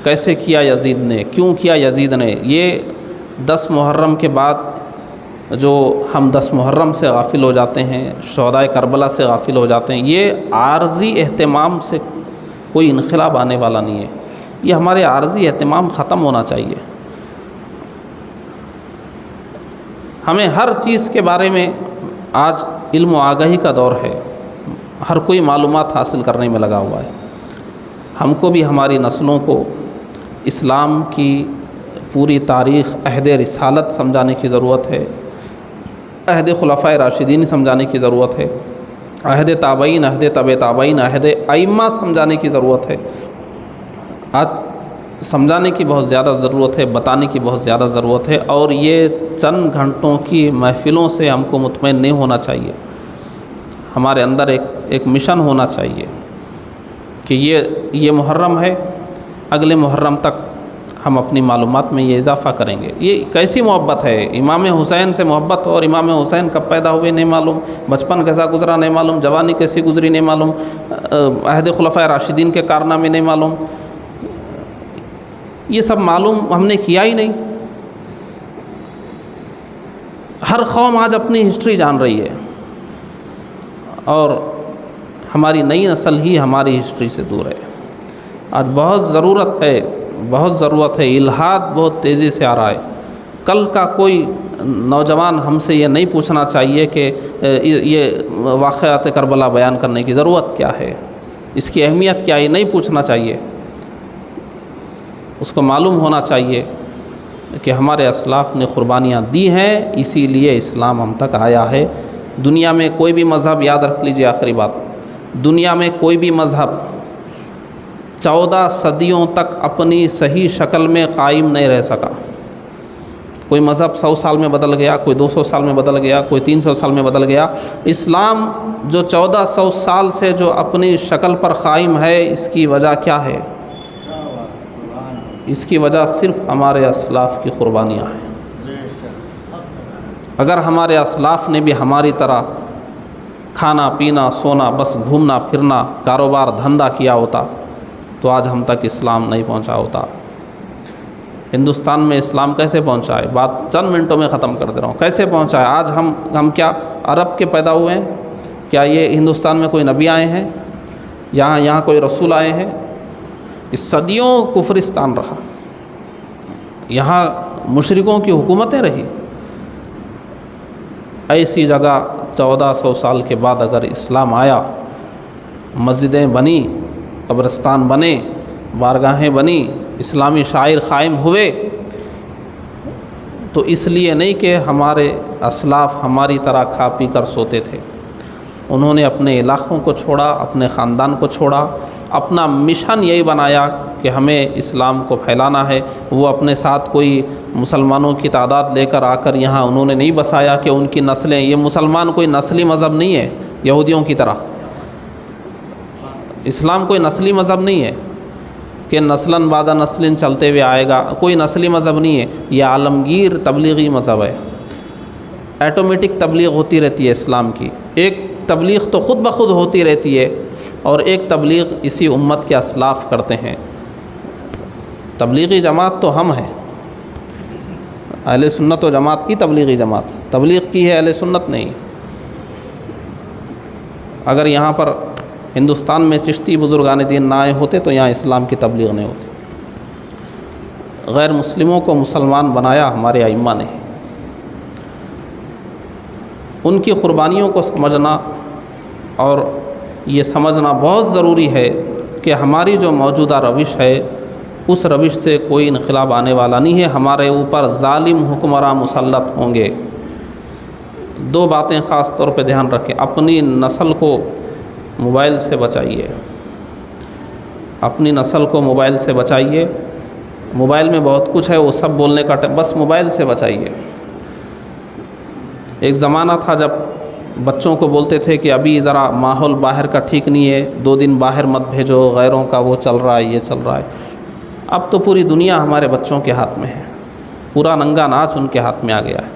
کیسے کیا یزید نے، کیوں کیا یزید نے۔ یہ 10 محرم کے بعد جو ہم 10 محرم سے غافل ہو جاتے ہیں، شہدائے کربلا سے غافل ہو جاتے ہیں، یہ عارضی اہتمام سے کوئی انقلاب آنے والا نہیں ہے، یہ ہمارے عارضی اہتمام ختم ہونا چاہیے۔ ہمیں ہر چیز کے بارے میں آج علم و آگاہی کا دور ہے، ہر کوئی معلومات حاصل کرنے میں لگا ہوا ہے۔ ہم کو بھی ہماری نسلوں کو اسلام کی پوری تاریخ، عہد رسالت سمجھانے کی ضرورت ہے، عہد خلفائے راشدین سمجھانے کی ضرورت ہے، عہد تابعین، عہد تبع تابعین، عہد ائمہ سمجھانے کی ضرورت ہے۔ آج سمجھانے کی بہت زیادہ ضرورت ہے، بتانے کی بہت زیادہ ضرورت ہے، اور یہ چند گھنٹوں کی محفلوں سے ہم کو مطمئن نہیں ہونا چاہیے۔ ہمارے اندر ایک مشن ہونا چاہیے کہ یہ محرم ہے، اگلے محرم تک ہم اپنی معلومات میں یہ اضافہ کریں گے۔ یہ کیسی محبت ہے؟ امام حسین سے محبت، اور امام حسین کب پیدا ہوئے نہیں معلوم، بچپن کیسا گزرا نہیں معلوم، جوانی کیسی گزری نہیں معلوم، عہد خلفائے راشدین کے کارنامے نہیں معلوم، یہ سب معلوم ہم نے کیا ہی نہیں۔ ہر قوم آج اپنی ہسٹری جان رہی ہے، اور ہماری نئی نسل ہی ہماری ہسٹری سے دور ہے۔ آج بہت ضرورت ہے، الحاد بہت تیزی سے آ رہا ہے۔ کل کا کوئی نوجوان ہم سے یہ نہیں پوچھنا چاہیے کہ یہ واقعات کربلا بیان کرنے کی ضرورت کیا ہے، اس کی اہمیت کیا ہے، یہ نہیں پوچھنا چاہیے۔ اس کو معلوم ہونا چاہیے کہ ہمارے اسلاف نے قربانیاں دی ہیں، اسی لیے اسلام ہم تک آیا ہے۔ دنیا میں کوئی بھی مذہب، یاد رکھ لیجیے آخری بات، دنیا میں کوئی بھی مذہب 14 صدیوں تک اپنی صحیح شکل میں قائم نہیں رہ سکا۔ کوئی مذہب 100 سال میں بدل گیا، کوئی 200 سال میں بدل گیا، کوئی 300 سال میں بدل گیا۔ اسلام جو 1400 سال سے جو اپنی شکل پر قائم ہے، اس کی وجہ کیا ہے؟ اس کی وجہ صرف ہمارے اسلاف کی قربانیاں ہیں۔ اگر ہمارے اسلاف نے بھی ہماری طرح کھانا پینا سونا، بس گھومنا پھرنا، کاروبار دھندا کیا ہوتا تو آج ہم تک اسلام نہیں پہنچا ہوتا۔ ہندوستان میں اسلام کیسے پہنچا ہے؟ بات چند منٹوں میں ختم کر دے رہا ہوں۔ کیسے پہنچا ہے؟ آج ہم کیا عرب کے پیدا ہوئے ہیں؟ کیا یہ ہندوستان میں کوئی نبی آئے ہیں؟ یہاں کوئی رسول آئے ہیں؟ اس صدیوں کفرستان رہا، یہاں مشرکوں کی حکومتیں رہی۔ ایسی جگہ 1400 سال کے بعد اگر اسلام آیا، مسجدیں بنی، قبرستان بنے، بارگاہیں بنی، اسلامی شاعر قائم ہوئے، تو اس لیے نہیں کہ ہمارے اسلاف ہماری طرح کھا پی کر سوتے تھے۔ انہوں نے اپنے علاقوں کو چھوڑا، اپنے خاندان کو چھوڑا، اپنا مشن یہی بنایا کہ ہمیں اسلام کو پھیلانا ہے۔ وہ اپنے ساتھ کوئی مسلمانوں کی تعداد لے کر آ کر یہاں انہوں نے نہیں بسایا کہ ان کی نسلیں، یہ مسلمان کوئی نسلی مذہب نہیں ہے یہودیوں کی طرح۔ اسلام کوئی نسلی مذہب نہیں ہے کہ نسلاً بعد نسلیں چلتے ہوئے آئے گا، کوئی نسلی مذہب نہیں ہے، یہ عالمگیر تبلیغی مذہب ہے۔ ایٹومیٹک تبلیغ ہوتی رہتی ہے اسلام کی، ایک تبلیغ تو خود بخود ہوتی رہتی ہے، اور ایک تبلیغ اسی امت کے اسلاف کرتے ہیں۔ تبلیغی جماعت تو ہم ہیں، اہل سنت و جماعت کی تبلیغی جماعت، تبلیغ کی ہے اہل سنت نہیں۔ اگر یہاں پر ہندوستان میں چشتی بزرگان دین نہ آئے ہوتے تو یہاں اسلام کی تبلیغ نہیں ہوتی۔ غیر مسلموں کو مسلمان بنایا ہمارے ائمہ نے۔ ان کی قربانیوں کو سمجھنا اور یہ سمجھنا بہت ضروری ہے کہ ہماری جو موجودہ روش ہے، اس روش سے کوئی انقلاب آنے والا نہیں ہے۔ ہمارے اوپر ظالم حکمراں مسلط ہوں گے۔ 2 باتیں خاص طور پہ دھیان رکھیں۔ اپنی نسل کو موبائل سے بچائیے، اپنی نسل کو موبائل سے بچائیے۔ موبائل میں بہت کچھ ہے، وہ سب بولنے کا بس موبائل سے بچائیے۔ ایک زمانہ تھا جب بچوں کو بولتے تھے کہ ابھی ذرا ماحول باہر کا ٹھیک نہیں ہے، 2 دن باہر مت بھیجو، غیروں کا وہ چل رہا ہے، یہ چل رہا ہے۔ اب تو پوری دنیا ہمارے بچوں کے ہاتھ میں ہے، پورا ننگا ناچ ان کے ہاتھ میں آ گیا ہے۔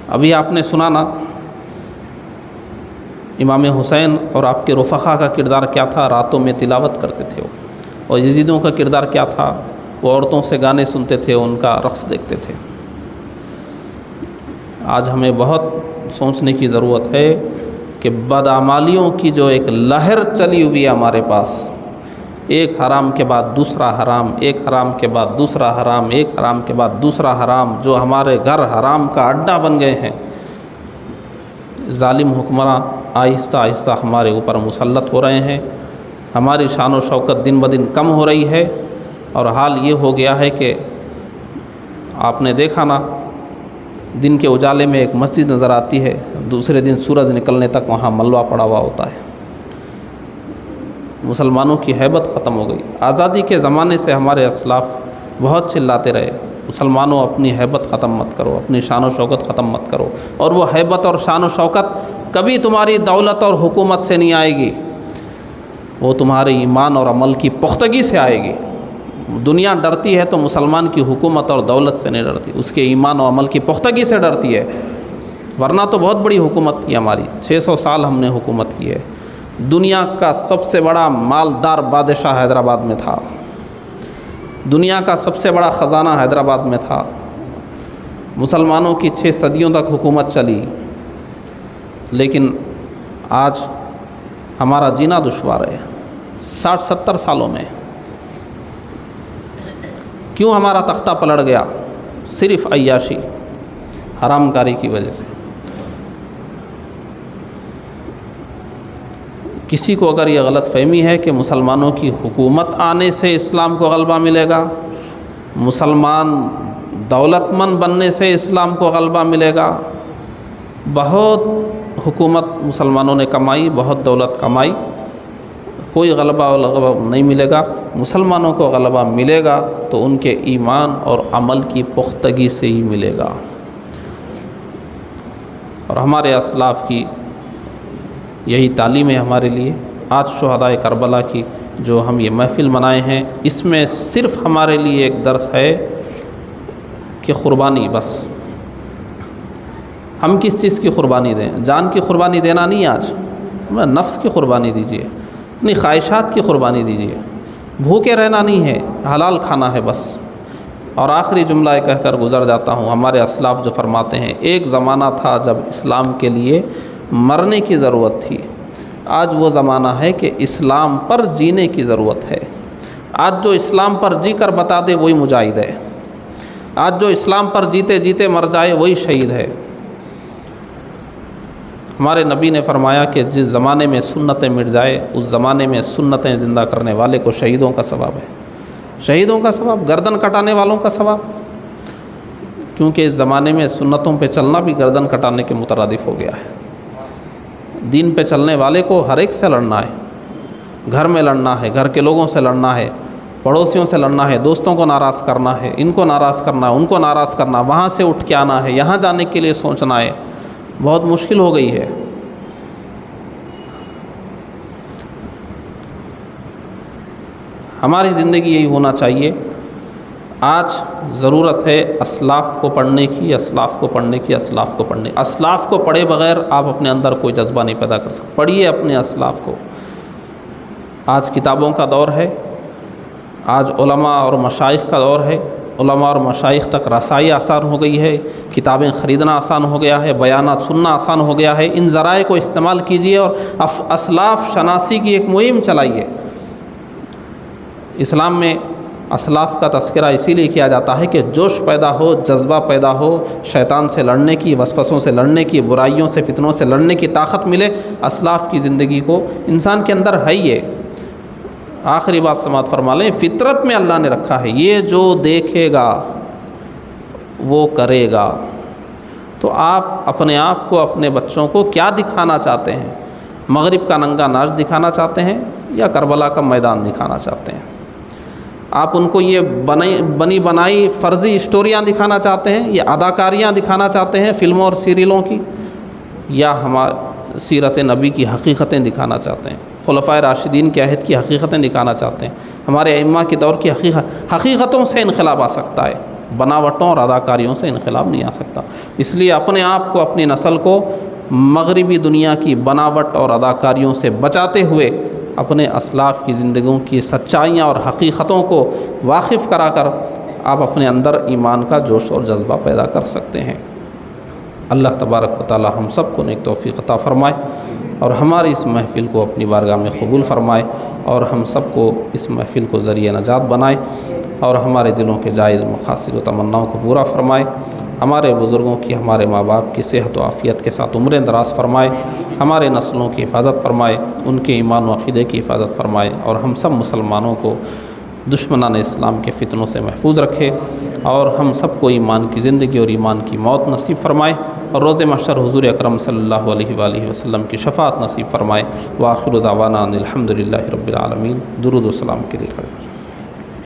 ابھی آپ نے سنا نا امام حسین اور آپ کے رفقا کا کردار کیا تھا؟ راتوں میں تلاوت کرتے تھے وہ، اور یزیدوں کا کردار کیا تھا؟ وہ عورتوں سے گانے سنتے تھے، ان کا رقص دیکھتے تھے۔ آج ہمیں بہت سوچنے کی ضرورت ہے کہ بدعمالیوں کی جو ایک لہر چلی ہوئی ہے ہمارے پاس، ایک حرام کے بعد دوسرا حرام، ایک حرام کے بعد دوسرا حرام، ایک حرام کے بعد دوسرا حرام، جو ہمارے گھر حرام کا اڈا بن گئے ہیں۔ ظالم حکمراں آہستہ آہستہ ہمارے اوپر مسلط ہو رہے ہیں، ہماری شان و شوکت دن بدن کم ہو رہی ہے، اور حال یہ ہو گیا ہے کہ آپ نے دیکھا نا، دن کے اجالے میں ایک مسجد نظر آتی ہے، دوسرے دن سورج نکلنے تک وہاں ملبہ پڑا ہوا ہوتا ہے۔ مسلمانوں کی ہیبت ختم ہو گئی۔ آزادی کے زمانے سے ہمارے اسلاف بہت چلاتے رہے، مسلمانوں اپنی ہیبت ختم مت کرو، اپنی شان و شوکت ختم مت کرو، اور وہ ہیبت اور شان و شوکت کبھی تمہاری دولت اور حکومت سے نہیں آئے گی، وہ تمہارے ایمان اور عمل کی پختگی سے آئے گی۔ دنیا ڈرتی ہے تو مسلمان کی حکومت اور دولت سے نہیں ڈرتی، اس کے ایمان و عمل کی پختگی سے ڈرتی ہے۔ ورنہ تو بہت بڑی حکومت کی ہماری، 600 سال ہم نے حکومت کی ہے۔ دنیا کا سب سے بڑا مالدار بادشاہ حیدرآباد میں تھا، دنیا کا سب سے بڑا خزانہ حیدرآباد میں تھا، مسلمانوں کی 6 صدیوں تک حکومت چلی، لیکن آج ہمارا جینا دشوار ہے 60-70 سالوں میں۔ کیوں ہمارا تختہ پلٹ گیا؟ صرف عیاشی، حرام کاری کی وجہ سے۔ کسی کو اگر یہ غلط فہمی ہے کہ مسلمانوں کی حکومت آنے سے اسلام کو غلبہ ملے گا، مسلمان دولت مند بننے سے اسلام کو غلبہ ملے گا، بہت حکومت مسلمانوں نے کمائی، بہت دولت کمائی، کوئی غلبہ نہیں ملے گا۔ مسلمانوں کو غلبہ ملے گا تو ان کے ایمان اور عمل کی پختگی سے ہی ملے گا۔ اور ہمارے اسلاف کی یہی تعلیم ہے ہمارے لیے۔ آج شہدائے کربلا کی جو ہم یہ محفل منائے ہیں، اس میں صرف ہمارے لیے ایک درس ہے کہ قربانی، بس ہم کس چیز کی قربانی دیں؟ جان کی قربانی دینا نہیں، آج نفس کی قربانی دیجیے، اپنی خواہشات کی قربانی دیجیے، بھوکے رہنا نہیں ہے، حلال کھانا ہے بس۔ اور آخری جملہ کہہ کر گزر جاتا ہوں، ہمارے اسلاف جو فرماتے ہیں، ایک زمانہ تھا جب اسلام کے لیے مرنے کی ضرورت تھی، آج وہ زمانہ ہے کہ اسلام پر جینے کی ضرورت ہے۔ آج جو اسلام پر جی کر بتا دے وہی مجاہد ہے، آج جو اسلام پر جیتے جیتے مر جائے وہی شہید ہے۔ ہمارے نبی نے فرمایا کہ جس زمانے میں سنتیں مٹ جائے، اس زمانے میں سنتیں زندہ کرنے والے کو شہیدوں کا ثواب ہے، شہیدوں کا ثواب، گردن کٹانے والوں کا ثواب، کیونکہ اس زمانے میں سنتوں پہ چلنا بھی گردن کٹانے کے مترادف ہو گیا ہے۔ دین پہ چلنے والے کو ہر ایک سے لڑنا ہے، گھر میں لڑنا ہے، گھر کے لوگوں سے لڑنا ہے، پڑوسیوں سے لڑنا ہے، دوستوں کو ناراض کرنا ہے، ان کو ناراض کرنا ہے، ان کو ناراض کرنا، وہاں سے اٹھ کے آنا ہے، یہاں جانے کے لیے سوچنا ہے، بہت مشکل ہو گئی ہے۔ ہماری زندگی یہی ہونا چاہیے۔ آج ضرورت ہے اسلاف کو پڑھنے کی، اسلاف کو پڑھنے کی، اسلاف کو پڑھنے۔ اسلاف کو پڑھے بغیر آپ اپنے اندر کوئی جذبہ نہیں پیدا کر سکتے، پڑھیے اپنے اسلاف کو۔ آج کتابوں کا دور ہے، آج علماء اور مشائخ کا دور ہے، علماء اور مشائخ تک رسائی آسان ہو گئی ہے، کتابیں خریدنا آسان ہو گیا ہے، بیانات سننا آسان ہو گیا ہے۔ ان ذرائع کو استعمال کیجیے اور اسلاف شناسی کی ایک مہم چلائیے۔ اسلام میں اسلاف کا تذکرہ اسی لیے کیا جاتا ہے کہ جوش پیدا ہو، جذبہ پیدا ہو، شیطان سے لڑنے کی، وسوسوں سے لڑنے کی، برائیوں سے، فتنوں سے لڑنے کی طاقت ملے۔ اسلاف کی زندگی کو انسان کے اندر ہے یہ۔ آخری بات سماعت فرما لیں، فطرت میں اللہ نے رکھا ہے، یہ جو دیکھے گا وہ کرے گا۔ تو آپ اپنے آپ کو، اپنے بچوں کو کیا دکھانا چاہتے ہیں؟ مغرب کا ننگا ناچ دکھانا چاہتے ہیں یا کربلا کا میدان دکھانا چاہتے ہیں؟ آپ ان کو یہ بنی بنائی فرضی اسٹوریاں دکھانا چاہتے ہیں، یا اداکاریاں دکھانا چاہتے ہیں فلموں اور سیریلوں کی، یا ہمارے سیرت نبی کی حقیقتیں دکھانا چاہتے ہیں، خلفائے راشدین کے عہد کی حقیقتیں دکھانا چاہتے ہیں؟ ہمارے ائمہ کے دور کی حقیقتوں سے انقلاب آ سکتا ہے، بناوٹوں اور اداکاریوں سے انقلاب نہیں آ سکتا۔ اس لیے اپنے آپ کو، اپنی نسل کو مغربی دنیا کی بناوٹ اور اداکاریوں سے بچاتے ہوئے اپنے اسلاف کی زندگیوں کی سچائیاں اور حقیقتوں کو واقف کرا کر آپ اپنے اندر ایمان کا جوش اور جذبہ پیدا کر سکتے ہیں۔ اللہ تبارک و تعالی ہم سب کو نیک توفیق عطا فرمائے اور ہماری اس محفل کو اپنی بارگاہ میں قبول فرمائے، اور ہم سب کو اس محفل کو ذریعہ نجات بنائے، اور ہمارے دلوں کے جائز مقاصد و تمناؤں کو پورا فرمائے۔ ہمارے بزرگوں کی، ہمارے ماں باپ کی صحت و عافیت کے ساتھ عمریں دراز فرمائے، ہمارے نسلوں کی حفاظت فرمائے، ان کے ایمان و عقیدے کی حفاظت فرمائے، اور ہم سب مسلمانوں کو دشمنان اسلام کے فتنوں سے محفوظ رکھے، اور ہم سب کو ایمان کی زندگی اور ایمان کی موت نصیب فرمائے، اور روز محشر حضور اکرم صلی اللہ علیہ وآلہ وسلم کی شفاعت نصیب فرمائے۔ وآخر دعوانا ان الحمد للہ رب العالمین۔ درود و سلام کے لیے کھڑے۔